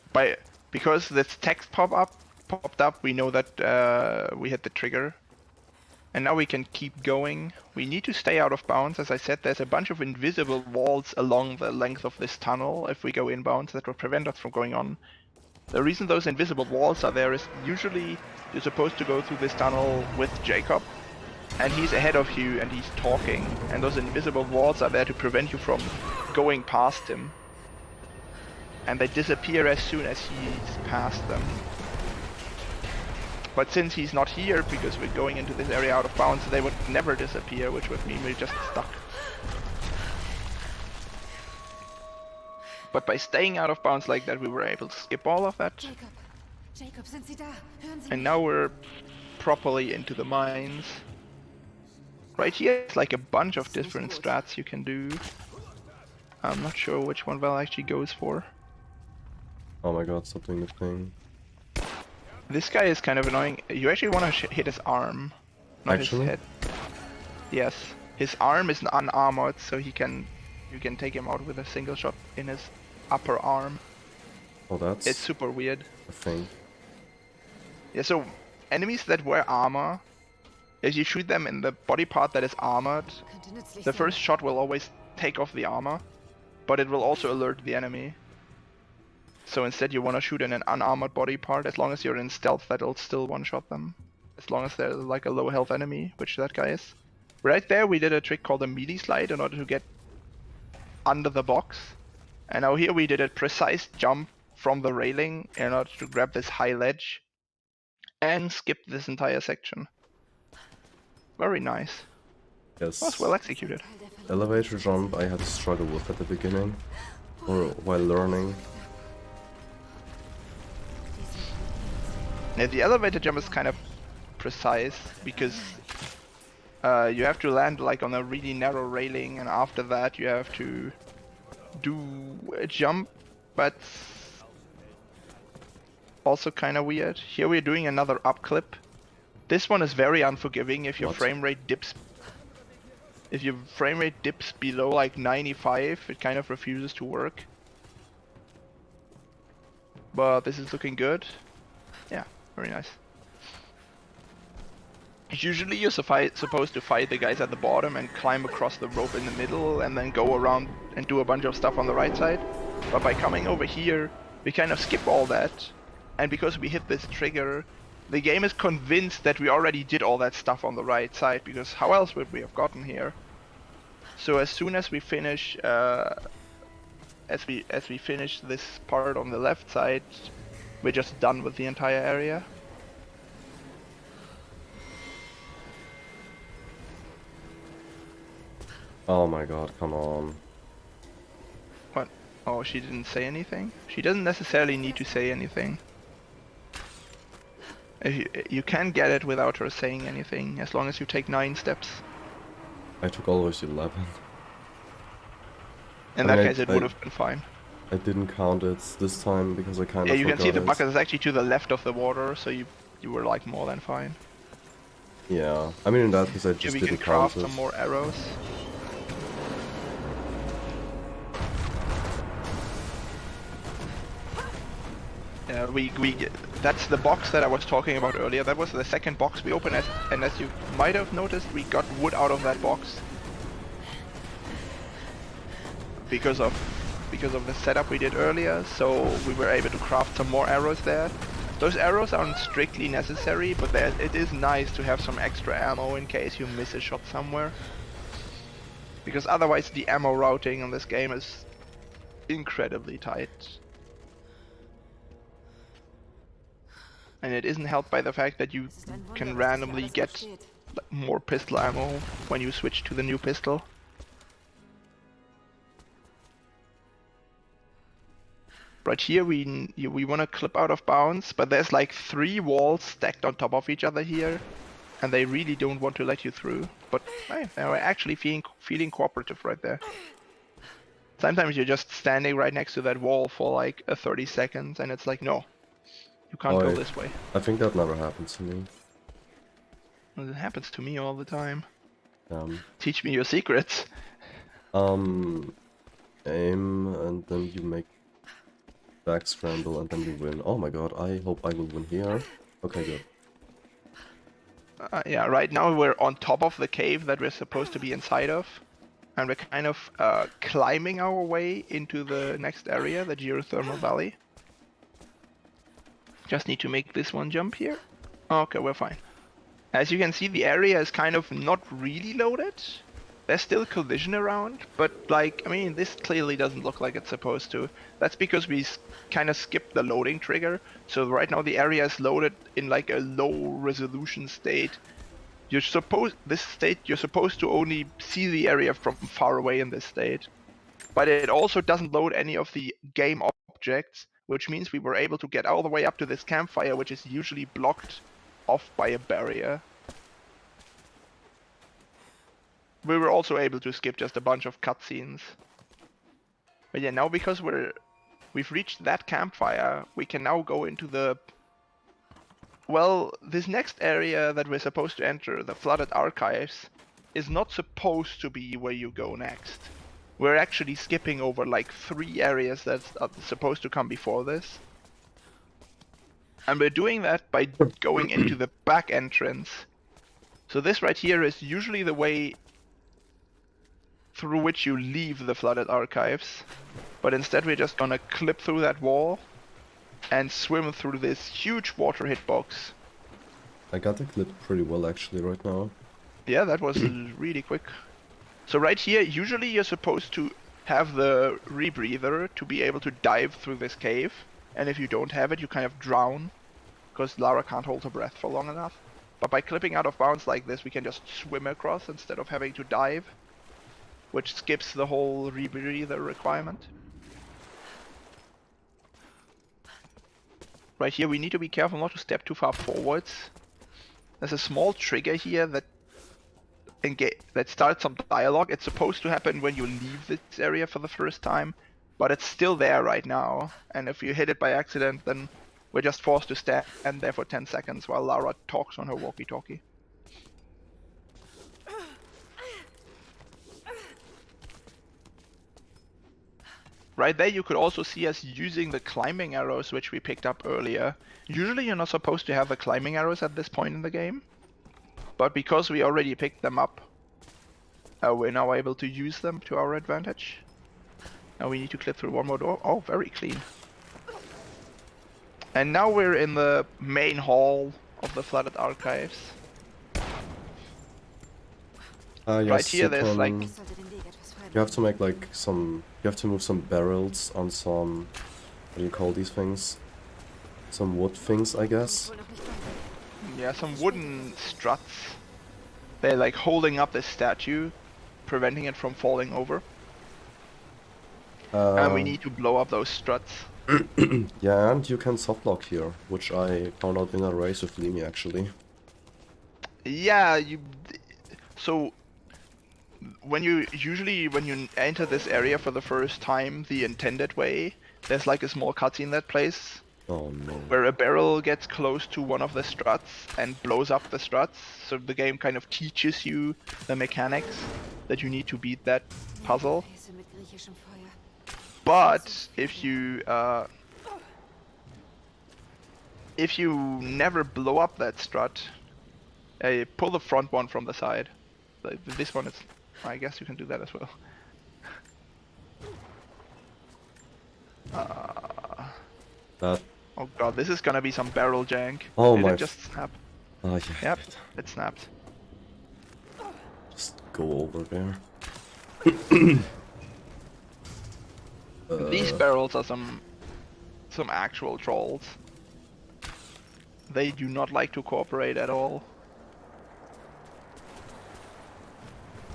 because this text popped up, we know that we hit the trigger. And now we can keep going. We need to stay out of bounds. As I said, there's a bunch of invisible walls along the length of this tunnel if we go inbounds that will prevent us from going on. The reason those invisible walls are there is usually you're supposed to go through this tunnel with Jacob, and he's ahead of you and he's talking, and those invisible walls are there to prevent you from going past him. And they disappear as soon as he's past them. But since he's not here, because we're going into this area out of bounds, they would never disappear, which would mean we're just stuck. But by staying out of bounds like that, we were able to skip all of that. Jacob, sind Sie da? Hören Sie And mich? now we're properly into the mines. Right here, it's like a bunch of different strats you can do. I'm not sure which one Val actually goes for. Oh my god, stop doing the thing. This guy is kind of annoying. You actually want to hit his arm, not Actually? his head. Yes, his arm is unarmored, so you can take him out with a single shot in his upper arm. Oh, that's It's super weird. a thing. Yeah, so enemies that wear armor, if you shoot them in the body part that is armored, Könnte nützlich the sein. first shot will always take off the armor, but it will also alert the enemy. So instead you want to shoot in an unarmored body part. As long as you're in stealth, that'll still one-shot them. As long as they're like a low health enemy, which that guy is. Right there we did a trick called a melee slide in order to get under the box. And now here we did a precise jump from the railing in order to grab this high ledge and skip this entire section. Very nice. Yes. Was well executed. Elevator jump I had to struggle with at the beginning, or while learning. Yeah, the elevator jump is kind of precise because you have to land like on a really narrow railing, and after that you have to do a jump, but also kind of weird. Here we're doing another up clip. This one is very unforgiving if your frame rate dips. If your frame rate dips below like 95, it kind of refuses to work. But this is looking good. Yeah, very nice. Usually you're supposed to fight the guys at the bottom and climb across the rope in the middle and then go around and do a bunch of stuff on the right side. But by coming over here, we kind of skip all that. And because we hit this trigger, the game is convinced that we already did all that stuff on the right side, because how else would we have gotten here? So as soon as we finish, as we finish this part on the left side, we're just done with the entire area. Oh my god, come on. What? Oh, she didn't say anything? She doesn't necessarily need to say anything. You can get it without her saying anything, as long as you take 9 steps. I took always 11. In that case, it would have been fine. I didn't count it this time because I kind of Yeah, you can see the it. bucket is actually to the left of the water, so you were like more than fine. Yeah, I mean in that case I just Here we didn't can count craft it. some more arrows. Yeah, that's the box that I was talking about earlier. That was the second box we opened, and as you might have noticed, we got wood out of that box. Because of the setup we did earlier, so we were able to craft some more arrows there. Those arrows aren't strictly necessary, but it is nice to have some extra ammo in case you miss a shot somewhere. Because otherwise the ammo routing in this game is incredibly tight. And it isn't helped by the fact that you can randomly get more pistol ammo when you switch to the new pistol. Right here we want to clip out of bounds, but there's like 3 walls stacked on top of each other here, and they really don't want to let you through. But hey, they're actually feeling cooperative right there. Sometimes you're just standing right next to that wall for like 30 seconds, and it's like, no, you can't go this way. I think that never happens to me. Well, it happens to me all the time. Teach me your secrets. Aim, and then you make back scramble, and then you win. Oh my god, I hope I will win here. Okay, good. Yeah, right now we're on top of the cave that we're supposed to be inside of. And we're kind of climbing our way into the next area, the geothermal valley. Just need to make this one jump here. Okay, we're fine. As you can see, the area is kind of not really loaded. There's still collision around, but like, I mean, this clearly doesn't look like it's supposed to. That's because we kind of skipped the loading trigger. So right now the area is loaded in like a low resolution state. You're supposed to only see the area from far away in this state. But it also doesn't load any of the game objects, which means we were able to get all the way up to this campfire, which is usually blocked off by a barrier. We were also able to skip just a bunch of cutscenes. But yeah, now because we've reached that campfire, we can now go into the... Well, this next area that we're supposed to enter, the flooded archives, is not supposed to be where you go next. We're actually skipping over like 3 areas that are supposed to come before this. And we're doing that by going into the back entrance. So this right here is usually the way through which you leave the flooded archives. But instead we're just gonna clip through that wall and swim through this huge water hitbox. I got the clip pretty well actually right now. Yeah, that was really quick. So right here, usually you're supposed to have the rebreather to be able to dive through this cave, and if you don't have it, you kind of drown, because Lara can't hold her breath for long enough. But by clipping out of bounds like this, we can just swim across instead of having to dive, which skips the whole rebreather requirement. Right here, we need to be careful not to step too far forwards. There's a small trigger here that starts some dialogue. It's supposed to happen when you leave this area for the first time, but it's still there right now. And if you hit it by accident, then we're just forced to stand there for 10 seconds while Lara talks on her walkie-talkie. Right there you could also see us using the climbing arrows which we picked up earlier. Usually you're not supposed to have the climbing arrows at this point in the game, but because we already picked them up, we're now able to use them to our advantage. Now we need to clip through one more door. Oh, very clean. And now we're in the main hall of the Flooded Archives. Right here there's like... Ich sollte den Weg etwas frei You have to make like some... You have to move some barrels on some... What do you call these things? Some wood things, I guess. wohl noch nicht weiter. Yeah, some wooden struts. They're like holding up this statue, preventing it from falling over. And we need to blow up those struts. Yeah, and you can softlock here, which I found out in a race with Limi actually. Yeah, so when you enter this area for the first time the intended way, there's like a small cutscene that plays Oh no. where a barrel gets close to one of the struts and blows up the struts. So the game kind of teaches you the mechanics that you need to beat that puzzle. Gefäße mit griechischem Feuer. But if you never blow up that strut, pull the front one from the side. This one is, I guess you can do that as well. That... Oh god, this is gonna be some barrel jank. Oh Did my... it just snap? Oh yeah. Yep, it snapped. Just go over there. These barrels are some actual trolls. They do not like to cooperate at all.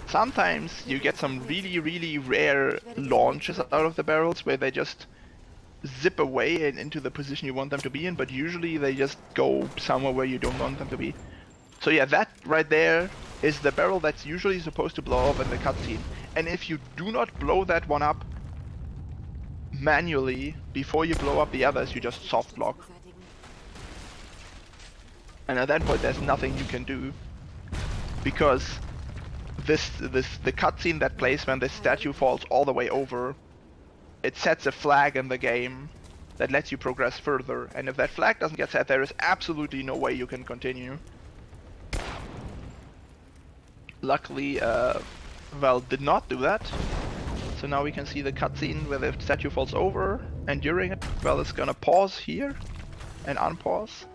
Sometimes you get some really, really rare launches out of the barrels where they just zip away and into the position you want them to be in, but usually they just go somewhere where you don't want them to be. So yeah, that right there is the barrel that's usually supposed to blow up in the cutscene. And if you do not blow that one up manually before you blow up the others, you just soft lock. Beseitigen. And at that point there's nothing you can do, because the cutscene that plays when this statue falls all the way over, it sets a flag in the game that lets you progress further, and if that flag doesn't get set, there is absolutely no way you can continue. Luckily, Val did not do that, so now we can see the cutscene where the statue falls over, and during it, Val is gonna pause here and unpause.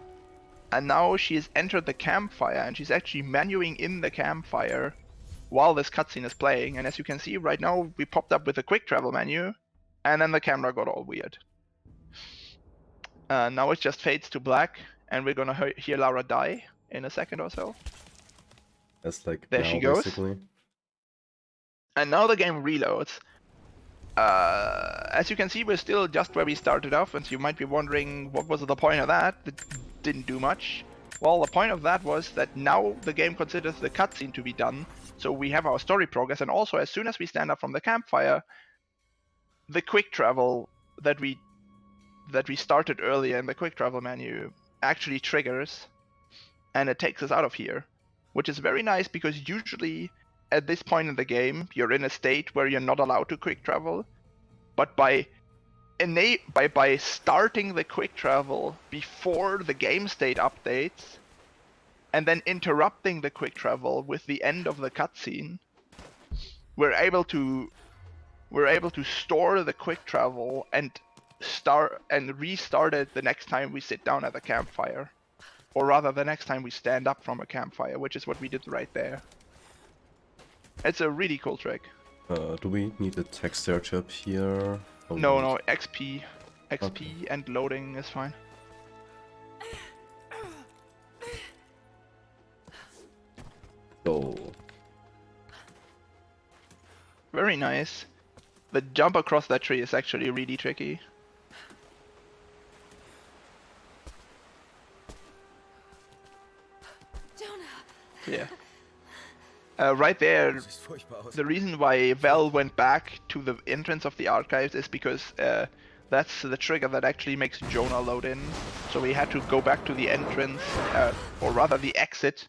And now she has entered the campfire, and she's actually menuing in the campfire while this cutscene is playing. And as you can see right now, we popped up with a quick travel menu, and then the camera got all weird. Now it just fades to black, and we're gonna hear Lara die in a second or so. That's like There now, she goes. basically. And now the game reloads. As you can see, we're still just where we started off, and you might be wondering what was the point of that. It didn't do much. Well, the point of that was that now the game considers the cutscene to be done, so we have our story progress, and also as soon as we stand up from the campfire, the quick travel that we started earlier in the quick travel menu actually triggers, and it takes us out of here, which is very nice because usually at this point in the game you're in a state where you're not allowed to quick travel, but by starting the quick travel before the game state updates and then interrupting the quick travel with the end of the cutscene, we're able to store the quick travel and start and restart it the next time we sit down at the campfire. Or rather, the next time we stand up from a campfire, which is what we did right there. It's a really cool trick. Do we need a texture chip here? Oh, No, XP. XP Okay. and loading is fine. Go. Very nice. The jump across that tree is actually really tricky. Yeah. Right there, the reason why Val went back to the entrance of the archives is because that's the trigger that actually makes Jonah load in. So we had to go back to the entrance, or rather the exit,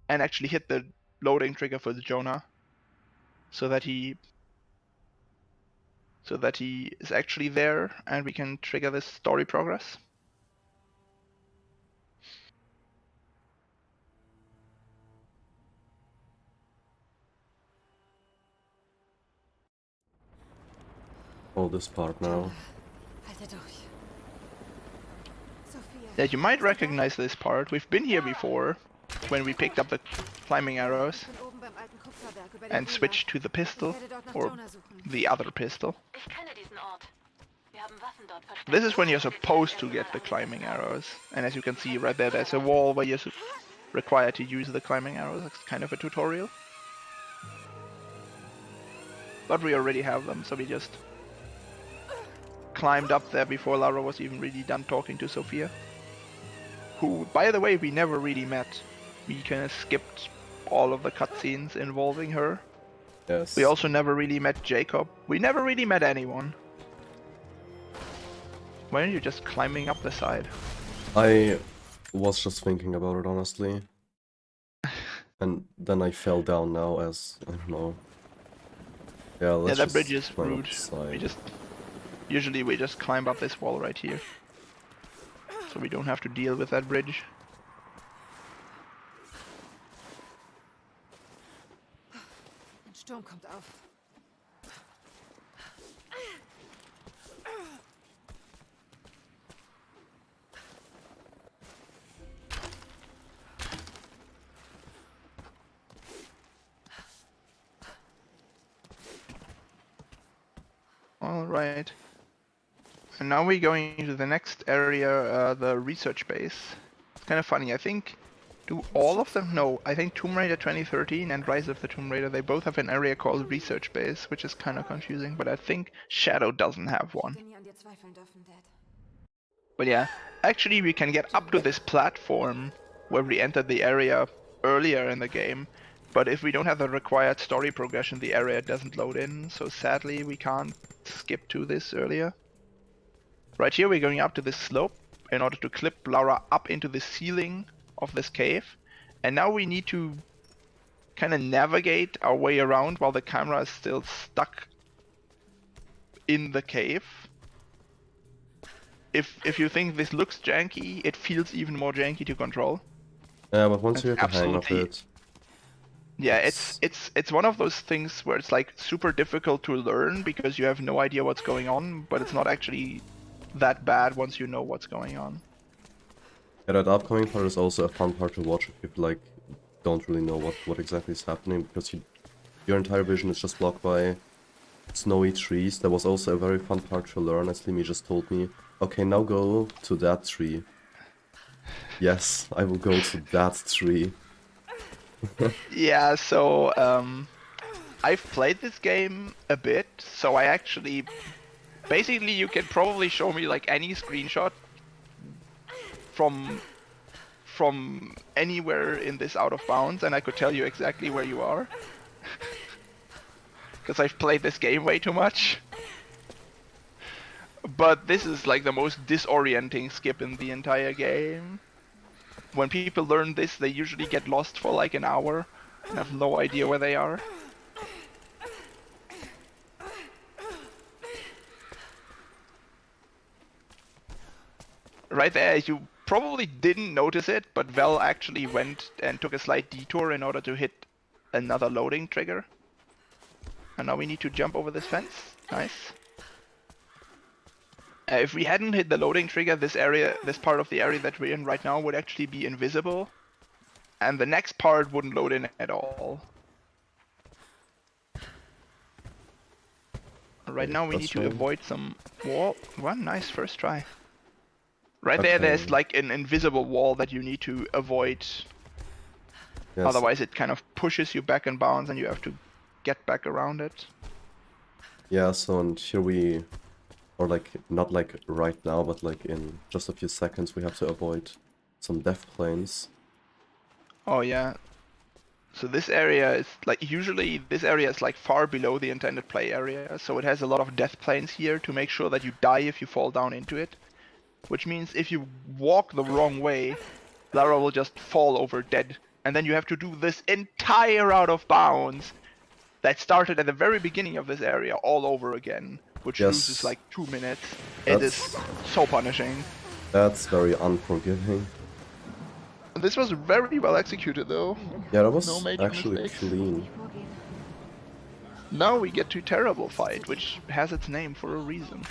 and actually hit the loading trigger for the Jonah, so that he is actually there, and we can trigger this story progress. All this part now. Yeah, you might recognize this part. We've been here before, when we picked up the climbing arrows and switched to the pistol, or the other pistol. This is when you're supposed to get the climbing arrows, and as you can see right there, there's a wall where you're required to use the climbing arrows. It's kind of a tutorial. But we already have them, so we just climbed up there before Lara was even really done talking to Sophia. Who, by the way, we never really met. We kind of skipped all of the cutscenes involving her. Yes. We also never really met Jacob. We never really met anyone. Why aren't you just climbing up the side? I was just thinking about it, honestly. And then I fell down now as, I don't know. Yeah, let's that just bridge is climb up rude. the side. Usually we just climb up this wall right here. So we don't have to deal with that bridge. Ein Sturm kommt auf. Alright. And now we're going to the next area, the research base. It's kind of funny, I think, do all of them? No, I think Tomb Raider 2013 and Rise of the Tomb Raider, they both have an area called research base, which is kind of confusing, but I think Shadow doesn't have one. Nie an dir zweifeln dürfen, Dad. But yeah, actually we can get up to this platform where we entered the area earlier in the game, but if we don't have the required story progression, the area doesn't load in, so sadly we can't skip to this earlier. Right here we're going up to this slope in order to clip Lara up into the ceiling of this cave, and now we need to kind of navigate our way around while the camera is still stuck in the cave. If you think this looks janky, it feels even more janky to control. Yeah, but once you It's get the hang of absolutely- it... Yeah, it's one of those things where it's like super difficult to learn because you have no idea what's going on, but it's not actually that bad once you know what's going on. Yeah, that upcoming part is also a fun part to watch if you like don't really know what exactly is happening, because your entire vision is just blocked by snowy trees. There was also a very fun part to learn, as Limi just told me. Okay, now go to that tree. Yes, I will go to that tree. Yeah, so I've played this game a bit, so I actually basically you can probably show me like any screenshot from anywhere in this out of bounds and I could tell you exactly where you are. Because I've played this game way too much. But this is like the most disorienting skip in the entire game. When people learn this, they usually get lost for like an hour and have no idea where they are. Right there, you probably didn't notice it, but Vel actually went and took a slight detour in order to hit another loading trigger. And now we need to jump over this fence. Nice. If we hadn't hit the loading trigger, this part of the area that we're in right now would actually be invisible. And the next part wouldn't load in at all. Right now we need to avoid some wall. One nice first try. Right there, there's like an invisible wall that you need to avoid. Yes. Otherwise it kind of pushes you back in bounds and you have to get back around it. Yeah, so and here we... Or like, not like right now, but like in just a few seconds we have to avoid some death planes. Oh yeah. So this area is like, usually this area is like far below the intended play area, so it has a lot of death planes here to make sure that you die if you fall down into it. Which means if you walk the wrong way, Lara will just fall over dead. And then you have to do this entire out of bounds that started at the very beginning of this area all over again. Which loses like 2 minutes. It is so punishing. That's very unforgiving. This was very well executed though. Yeah, that was actually clean. Now we get to Terrible Fight, which has its name for a reason.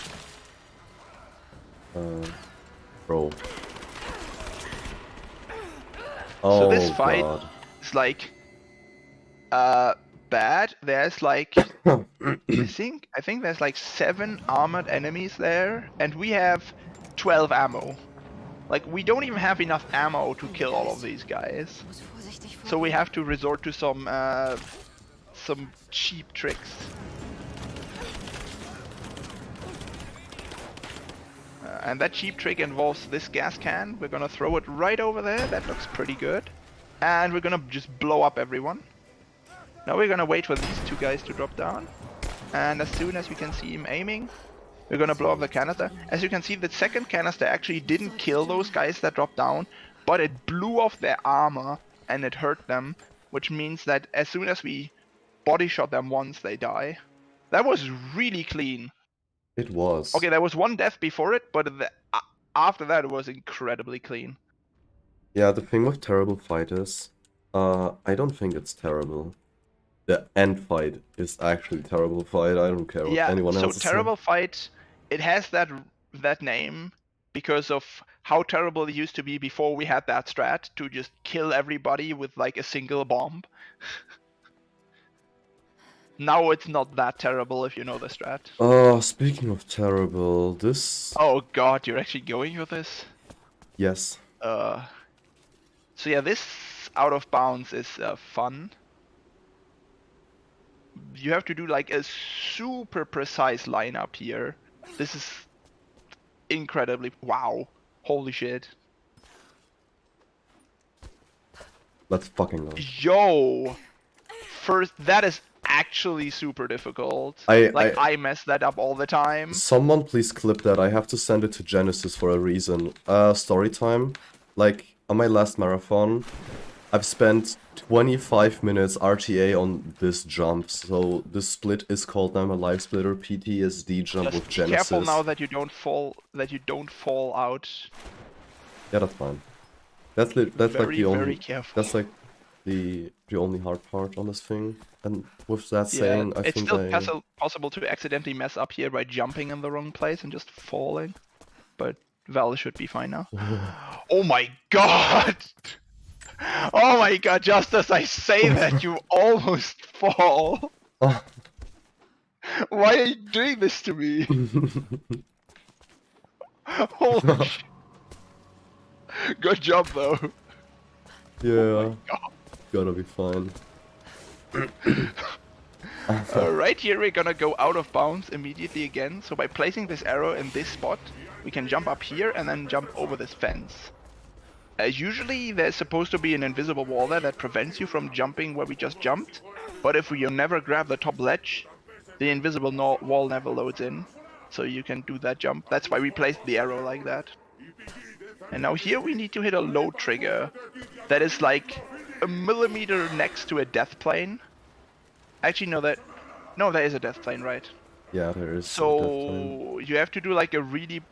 Bro. So this fight is like bad. There's like I think there's like 7 armored enemies there, and we have 12 ammo. Like we don't even have enough ammo to kill all of these guys. So we have to resort to some cheap tricks. And that cheap trick involves this gas can. We're gonna throw it right over there. That looks pretty good. And we're gonna just blow up everyone. Now we're gonna wait for these 2 guys to drop down. And as soon as we can see him aiming, we're gonna blow up the canister. As you can see, the second canister actually didn't kill those guys that dropped down, but it blew off their armor and it hurt them, which means that as soon as we body shot them once, they die. That was really clean. It was. Okay, there was 1 death before it, but after that it was incredibly clean. Yeah, the thing with Terrible Fight is, I don't think it's terrible. The end fight is actually Terrible Fight. I don't care what anyone else says. So Terrible Fight, it has that name because of how terrible it used to be before we had that strat to just kill everybody with like a single bomb. Now it's not that terrible if you know the strat. Speaking of terrible, this... Oh god, you're actually going with this? Yes. So yeah, this out of bounds is fun. You have to do like a super precise lineup here. This is incredibly... Wow. Holy shit. Let's fucking go. Yo! First, that is actually super difficult. I mess that up all the time. Someone please clip that. I have to send it to Genesis for a reason. Story time. Like, on my last marathon, I've spent 25 minutes RTA on this jump. So this split is called now a live splitter PTSD jump with Genesis. Be careful now that you don't fall out. Yeah, that's fine. That's like the only. Very careful. That's like the only hard part on this thing. And with that saying, I think it's still possible to accidentally mess up here by jumping in the wrong place and just falling. But Val should be fine now. Oh my god! Oh my god, just as I say that, you almost fall! Why are you doing this to me? Holy shit. Good job though. Yeah. Oh my god. Gotta be fine. Right here we're gonna go out of bounds immediately again. So by placing this arrow in this spot, we can jump up here and then jump over this fence. Usually there's supposed to be an invisible wall there that prevents you from jumping where we just jumped. But if you never grab the top ledge, the invisible wall never loads in. So you can do that jump. That's why we placed the arrow like that. And now here we need to hit a load trigger that is like a millimeter next to a death plane. Actually, no, there is a death plane, right? Yeah, there is. So you have to do like a really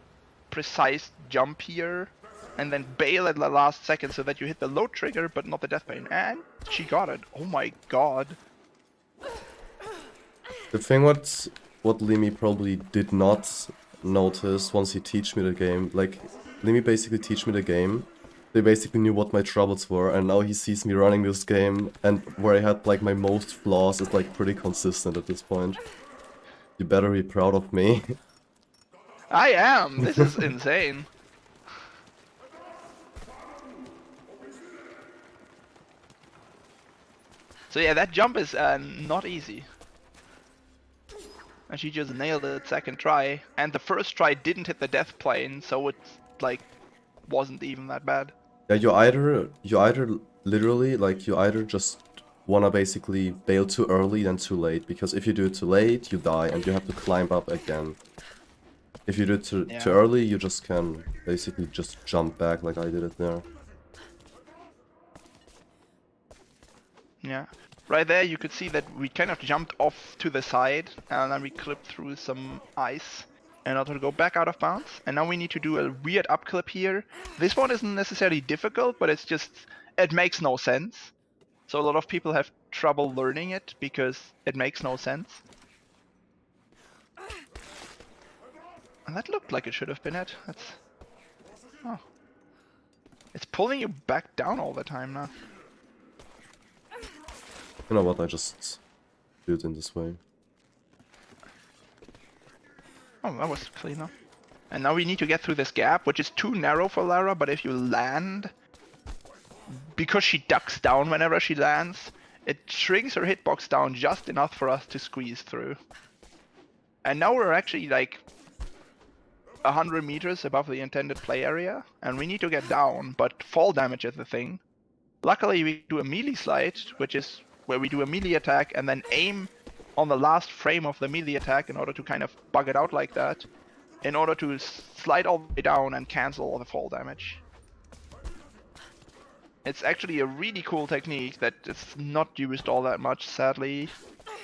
precise jump here, and then bail at the last second so that you hit the load trigger, but not the death plane. And she got it. Oh my god. The thing what Limi probably did not noticed once he teach me the game, like, Limmy basically teach me the game. They basically knew what my troubles were, and now he sees me running this game, and where I had like my most flaws is like pretty consistent at this point. You better be proud of me. I am! This is insane. So yeah, that jump is not easy. And she just nailed it second try. And the first try didn't hit the death plane, so it's like wasn't even that bad. Yeah, you either literally like you either just wanna basically bail too early than too late, because if you do it too late, you die and you have to climb up again. If you do it too early, you just can basically just jump back like I did it there. Yeah. Right there you could see that we kind of jumped off to the side and then we clipped through some ice in order to go back out of bounds. And now we need to do a weird upclip here. This one isn't necessarily difficult, but it's just, it makes no sense. So a lot of people have trouble learning it because it makes no sense. And that looked like it should have been it. That's... Oh. It's pulling you back down all the time now. You know what, I just do it in this way. Oh, that was cleaner. And now we need to get through this gap, which is too narrow for Lara, but if you land... Because she ducks down whenever she lands, it shrinks her hitbox down just enough for us to squeeze through. And now we're actually like 100 meters above the intended play area, and we need to get down, but fall damage is the thing. Luckily we do a melee slide, which is where we do a melee attack and then aim on the last frame of the melee attack in order to kind of bug it out like that, in order to slide all the way down and cancel all the fall damage. It's actually a really cool technique that is not used all that much, sadly.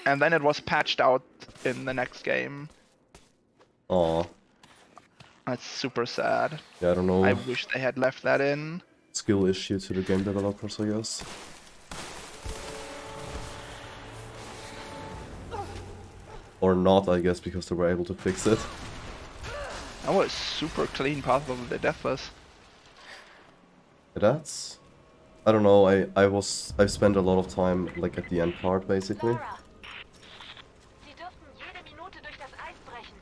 And then it was patched out in the next game. Aw. That's super sad. Yeah, I don't know. I wish they had left that in. Skill issue to the game developers, I guess. Or not, I guess, because they were able to fix it. That was super clean path of the Deathless. That's... I don't know, I've spent a lot of time, like, at the end part, basically.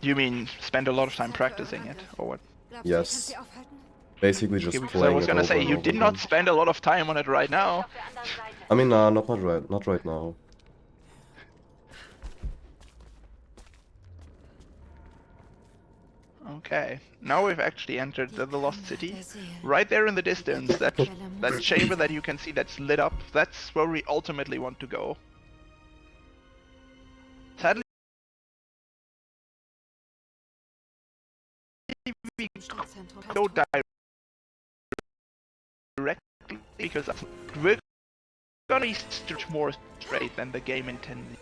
You mean spend a lot of time practicing it, or what? Yes. Basically just Okay, playing I was it gonna over say, and you over did again. not spend a lot of time on it right now. I mean, not right now. Okay, now we've actually entered the Lost City. Right there in the distance, that chamber that you can see that's lit up, that's where we ultimately want to go. Sadly, we go directly because we're gonna be more straight than the game intended.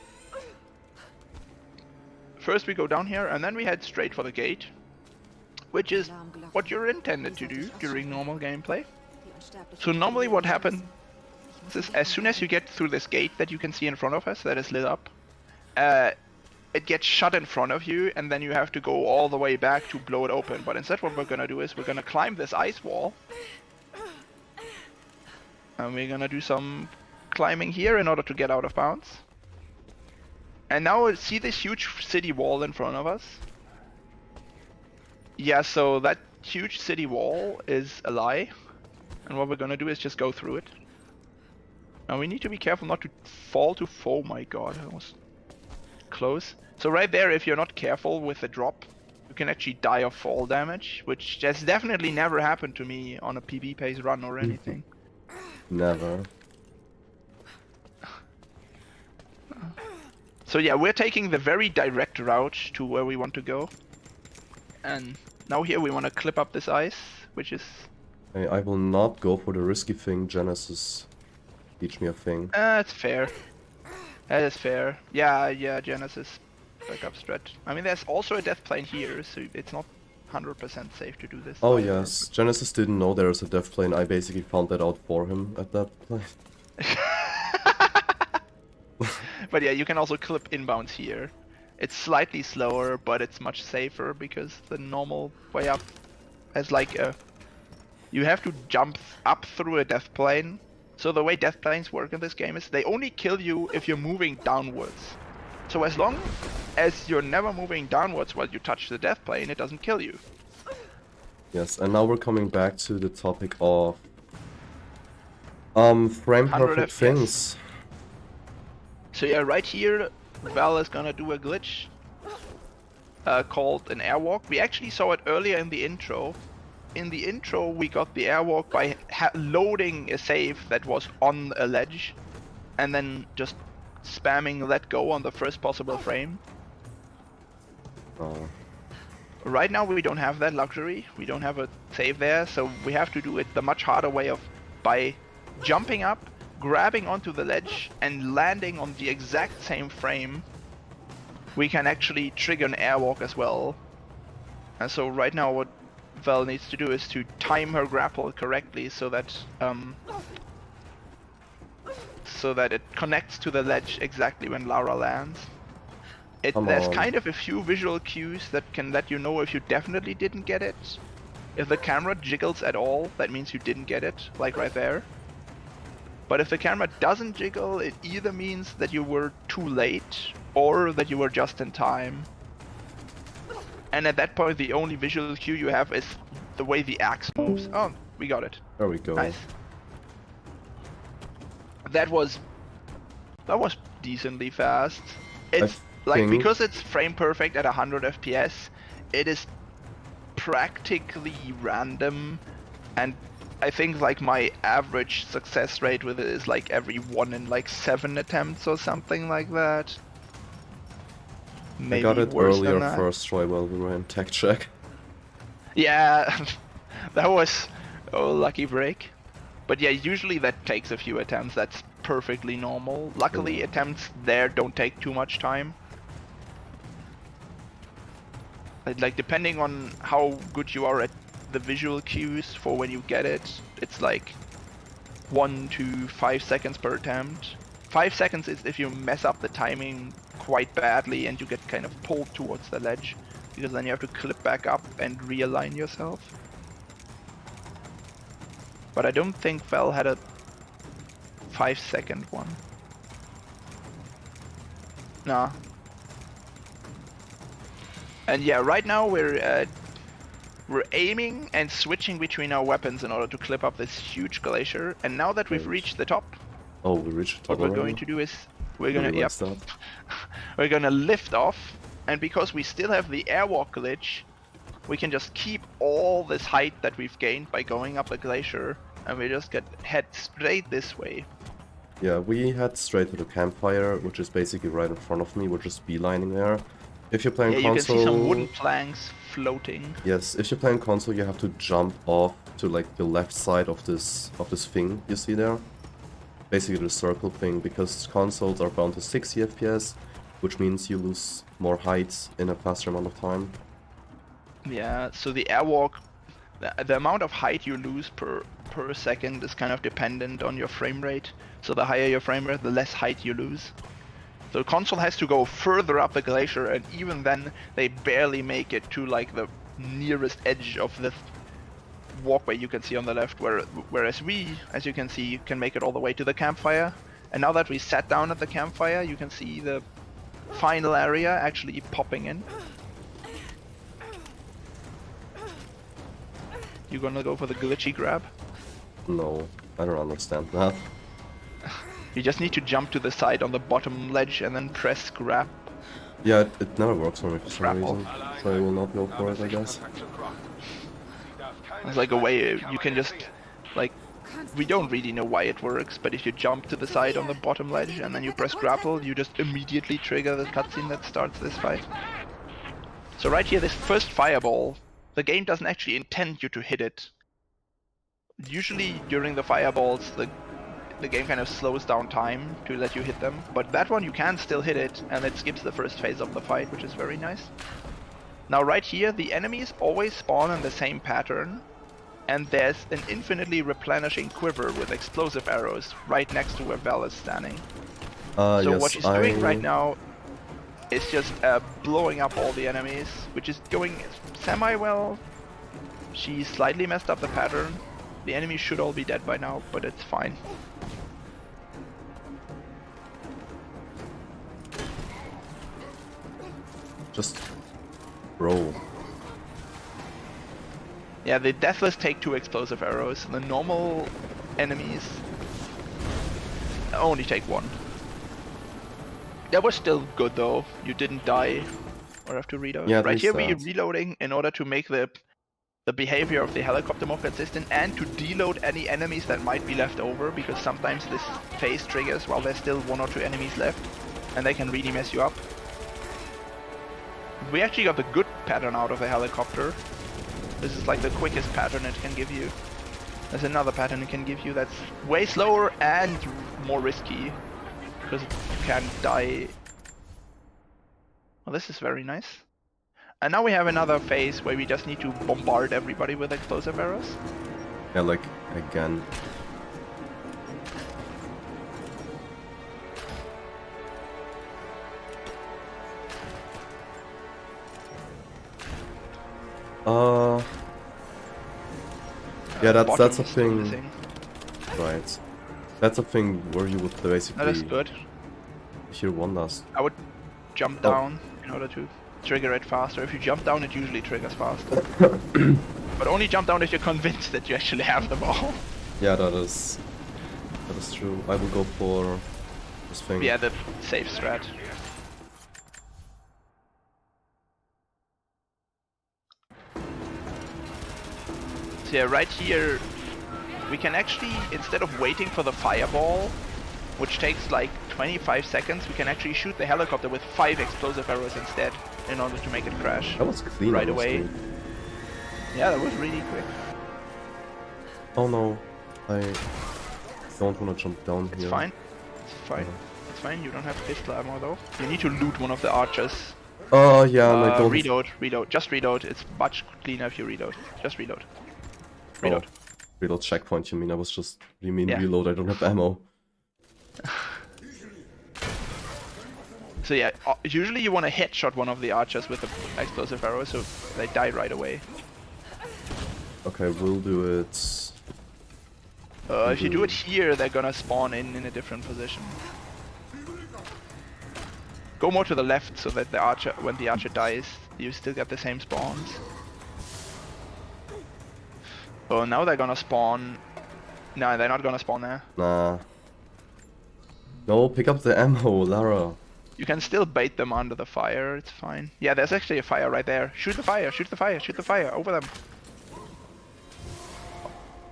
First we go down here and then we head straight for the gate, which is what you're intended to do during normal gameplay. So normally what happens is as soon as you get through this gate that you can see in front of us that is lit up, it gets shut in front of you and then you have to go all the way back to blow it open. But instead what we're gonna do is we're gonna climb this ice wall. And we're gonna do some climbing here in order to get out of bounds. And now see this huge city wall in front of us? Yeah, so that huge city wall is a lie. And what we're gonna do is just go through it. Now we need to be careful not to fall to oh my god, that was close. So right there, if you're not careful with the drop, you can actually die of fall damage, which has definitely never happened to me on a PB pace run or anything. Never. So yeah, we're taking the very direct route to where we want to go. And now here we want to clip up this ice, which is... I will not go for the risky thing, Genesis. Teach me a thing. That's fair. That is fair. Yeah, Genesis. Backup strat. I mean, there's also a death plane here, so it's not 100% safe to do this. Oh either. yes, Genesis didn't know there was a death plane. I basically found that out for him at that point. But yeah, you can also clip inbounds here. It's slightly slower, but it's much safer because the normal way up has like a... You have to jump up through a death plane. So the way death planes work in this game is they only kill you if you're moving downwards. So as long as you're never moving downwards while you touch the death plane, it doesn't kill you. Yes, and now we're coming back to the topic of frame 100 perfect FPS. things. So yeah, right here, Val is gonna do a glitch called an airwalk. We actually saw it earlier in the intro. In the intro, we got the airwalk by loading a save that was on a ledge, and then just spamming let go on the first possible frame. Oh. Right now we don't have that luxury. We don't have a save there, so we have to do it the much harder way of by jumping up, grabbing onto the ledge, and landing on the exact same frame. We can actually trigger an airwalk as well. And so right now what Val needs to do is to time her grapple correctly so that it connects to the ledge exactly when Lara lands. There's kind of a few visual cues that can let you know if you definitely didn't get it. If the camera jiggles at all, that means you didn't get it, like right there. But if the camera doesn't jiggle, it either means that you were too late or that you were just in time. And at that point, the only visual cue you have is the way the axe moves. Oh, we got it. There we go. Nice. That was decently fast. It's like, because it's frame perfect at 100 FPS, it is practically random, and I think like my average success rate with it is like every 1 in like 7 attempts or something like that. Maybe I got it worse earlier than that. first try while we were in tech check. Yeah, that was lucky break. But yeah, usually that takes a few attempts. That's perfectly normal. Luckily, attempts there don't take too much time. Like, depending on how good you are at the visual cues for when you get it, it's like 1 to 5 seconds per attempt. 5 seconds is if you mess up the timing quite badly and you get kind of pulled towards the ledge, because then you have to clip back up and realign yourself. But I don't think Val had a 5-second one. Nah. And yeah, right now we're aiming and switching between our weapons in order to clip up this huge glacier. And now that we've reached the top, oh, we reached the top what we're already? going to do is we're gonna That. we're gonna lift off, and because we still have the airwalk glitch, we can just keep all this height that we've gained by going up the glacier, and we just head straight this way. Yeah, we head straight to the campfire, which is basically right in front of me. We're just beelining there. If you're playing console... you can see some wooden planks floating. Yes, if you're playing console, you have to jump off to like the left side of this thing you see there. Basically the circle thing, because consoles are bound to 60 FPS, which means you lose more height in a faster amount of time. Yeah, so the airwalk, the amount of height you lose per second is kind of dependent on your frame rate. So the higher your frame rate, the less height you lose. So the console has to go further up the glacier, and even then they barely make it to like the nearest edge of the walkway you can see on the left, whereas we, as you can see, can make it all the way to the campfire. And now that we sat down at the campfire, you can see the final area actually popping in. You gonna go for the glitchy grab? No, I don't understand that. You just need to jump to the side on the bottom ledge and then press grab. Yeah, it never works for me for some Grapple. reason, so I will not go for it, I guess. It's like a way you can just, like, we don't really know why it works, but if you jump to the side on the bottom ledge and then you press grapple, you just immediately trigger the cutscene that starts this fight. So right here, this first fireball, the game doesn't actually intend you to hit it. Usually during the fireballs, the game kind of slows down time to let you hit them, but that one you can still hit it, and it skips the first phase of the fight, which is very nice. Now right here, the enemies always spawn in the same pattern, and there's an infinitely replenishing quiver with explosive arrows right next to where Val is standing. So yes, what she's doing right now... is just blowing up all the enemies, which is going semi-well. She slightly messed up the pattern. The enemies should all be dead by now, but it's fine. Just roll. Yeah, the Deathless take 2 explosive arrows. The normal enemies only take 1. That was still good though. You didn't die or have to reload. Yeah, right here we're that. reloading in order to make the behavior of the helicopter more consistent and to deload any enemies that might be left over, because sometimes this phase triggers while there's still 1 or 2 enemies left and they can really mess you up. We actually got the good pattern out of the helicopter. This is like the quickest pattern it can give you. There's another pattern it can give you that's way slower and more risky, because you can die. Well, this is very nice. And now we have another phase where we just need to bombard everybody with explosive arrows. Yeah, like, again. Yeah, that's a Bottom is still thing. missing. Right. That's a thing where you would basically That is good. hear wonders. I would jump down in order to trigger it faster. If you jump down, it usually triggers faster. But only jump down if you're convinced that you actually have the ball. Yeah, that is true. I will go for this thing. Yeah, the safe strat. So yeah, right here, we can actually, instead of waiting for the fireball, which takes like 25 seconds, we can actually shoot the helicopter with 5 explosive arrows instead, in order to make it crash That was clean. right honestly. away. Yeah, that was really quick. Oh no, I don't want to jump down It's here. fine. It's fine. It's fine. You don't have pistol ammo though. You need to loot one of the archers. Oh yeah, and I don't. Reload. Just reload. It's much cleaner if you reload. Just reload. Reload. Oh, reload checkpoint. You mean? I was just. You mean Yeah. reload? I don't have ammo. So yeah, usually you want to headshot one of the archers with the explosive arrow, so they die right away. Okay, we'll do it. If you do it here, they're gonna spawn in a different position. Go more to the left so that the archer, when the archer dies, you still get the same spawns. Oh, now they're gonna spawn. No, they're not gonna spawn there. Nah. No, pick up the ammo, Lara. You can still bait them under the fire, it's fine. Yeah, there's actually a fire right there. Shoot the fire, shoot the fire, shoot the fire, over them.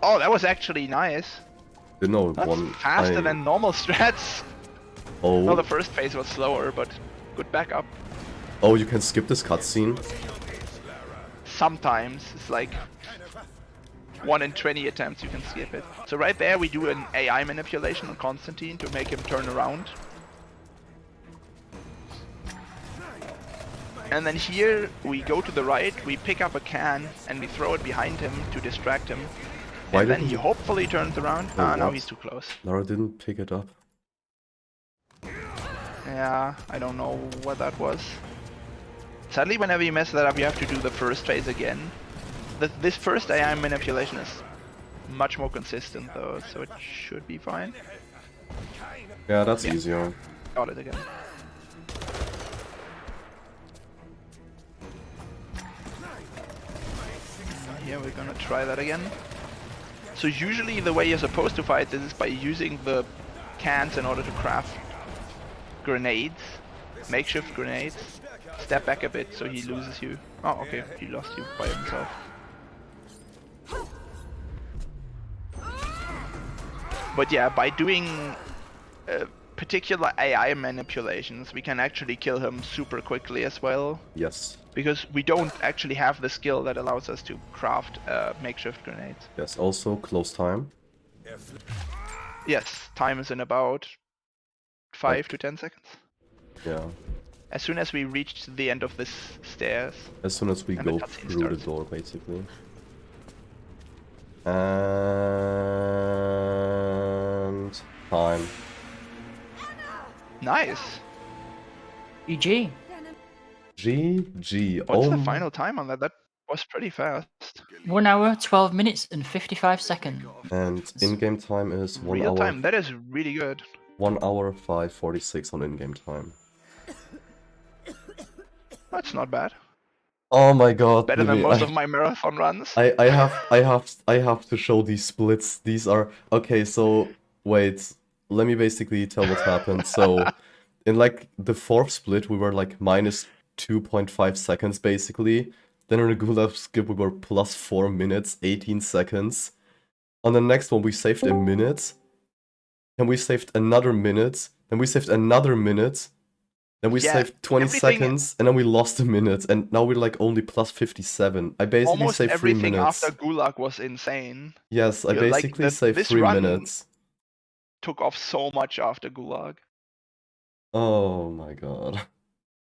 Oh, that was actually nice. You know, That's one. faster than normal strats. Oh. Well, the first phase was slower, but good backup. Oh, you can skip this cutscene. Sometimes, it's like 1 in 20 attempts you can skip it. So right there we do an AI manipulation on Constantine to make him turn around. And then here we go to the right, we pick up a can and we throw it behind him to distract him. Why And then didn't he you- hopefully turns around. Oh, Ah, now what? he's too close. Lara didn't pick it up. Yeah, I don't know what that was. Sadly, whenever you mess that up, you have to do the first phase again. This first AI manipulation is much more consistent though, so it should be fine. Yeah, that's Yeah. easier. Got it again. Here we're gonna try that again. So usually the way you're supposed to fight this is by using the cans in order to craft grenades, makeshift grenades. Step back a bit so he loses you. Oh, okay, he lost you by himself. But yeah, by doing particular AI manipulations, we can actually kill him super quickly as well. Yes. Because we don't actually have the skill that allows us to craft makeshift grenades. Yes. Also, close time. Yes, time is in about 5 to 10 seconds. Yeah. As soon as we reach the end of this stairs. As soon as we And the go cutscene through starts. the door, basically. And time. Nice! GG. Der GG. What's the final time on that? That was pretty fast. 1 hour, 12 minutes, and 55 seconds. And in-game time is 1 Real hour. time, that is really good. 1 hour 5:46 on in-game time. That's not bad. Oh my god. Better than Louis, most of my marathon runs. I have to show these splits. These are okay, so wait. Let me basically tell what happened. So in like the fourth split we were like minus 2.5 seconds basically. Then in the gulag skip we were plus 4 minutes, 18 seconds. On the next one we saved a minute. Then we saved another minute. Then we saved another minute. Then we saved 20 seconds, and then we lost a minute, and now we're like only plus 57. I basically almost saved 3 everything minutes. after Gulag was insane. Yes, I basically like saved this 3 run minutes. Took off so much after Gulag. Oh my god.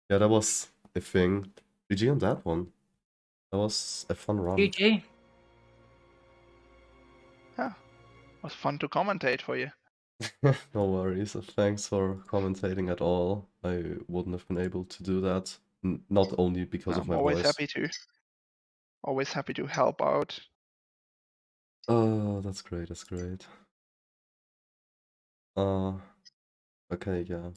Yeah, that was a thing. GG on that one. That was a fun run. GG. Yeah, it was fun to commentate for you. No worries. Thanks for commentating at all. I wouldn't have been able to do that. Not only because of my always voice. Always happy to help out. Oh, that's great. That's great. Okay, yeah.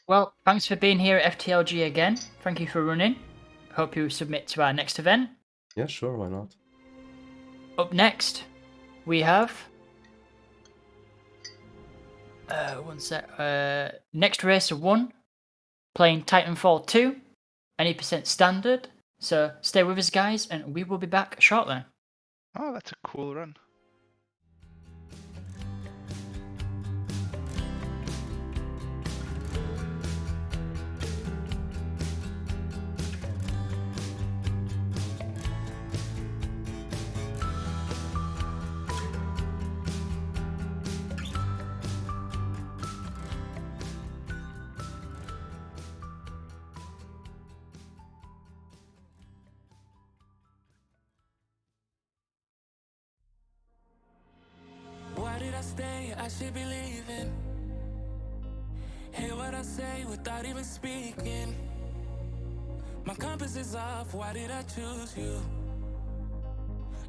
Well, thanks for being here at FTLG again. Thank you for running. Hope you submit to our next event. Yeah, sure, why not? Up next, we have... one sec. Next Racer 1, playing Titanfall 2, any percent standard. So stay with us, guys, and we will be back shortly. Oh, that's a cool run. I should be leaving. Hear what I say without even speaking. My compass is off, why did I choose you?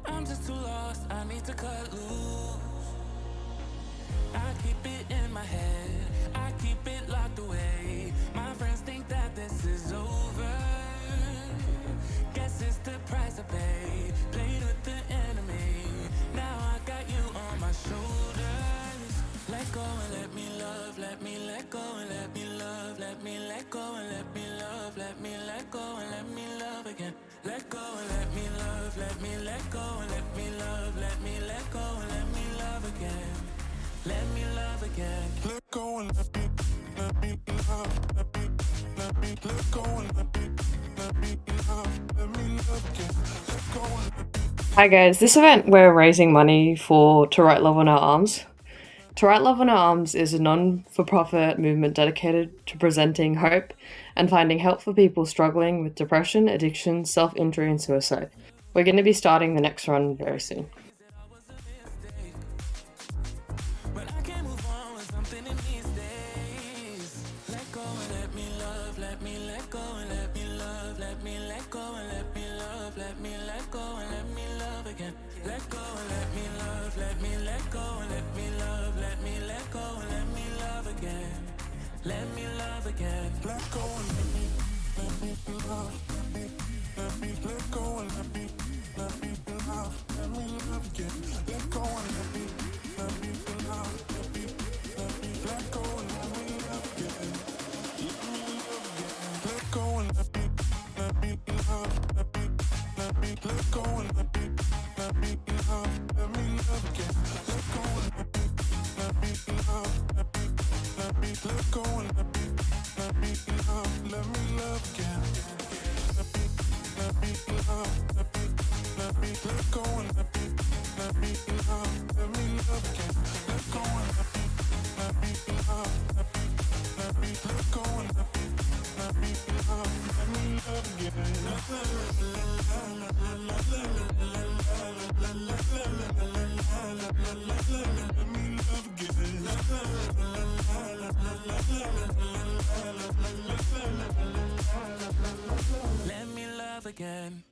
I'm just too lost, I need to cut loose. I keep it in my head, I keep it locked away. My friends think that this is over. Guess it's the price I pay. Played with the enemy, now I got you on my shoulders. Let go and let me love, let me let go and let me love, let me let go and let me love, let me let go and let me love again. Let go and let me love, let me let go and let me love, let me let go and let me love again. Let me love again. Let go and let me love, let me let go and let me love again. Let go and let me. Hi guys, this event we're raising money for To Write Love on Our Arms. To Write Love on Our Arms is a non-for-profit movement dedicated to presenting hope and finding help for people struggling with depression, addiction, self-injury and suicide. We're going to be starting the next run very soon. Let me love again. Let go and let me love. Let me let go and let me love. Let me love again. Let go and let me love. Let me let go and let me love again. Let me love again. Let go and let me love. Let me let go and let me love. Let me love again. Let go and let me love. Let me let go and let me love. Let me love again. Let me love. Let me let go and let me love. Let me love again. Let go and let me love. Let me let go and let me love. Let me love again. Let me love again. again.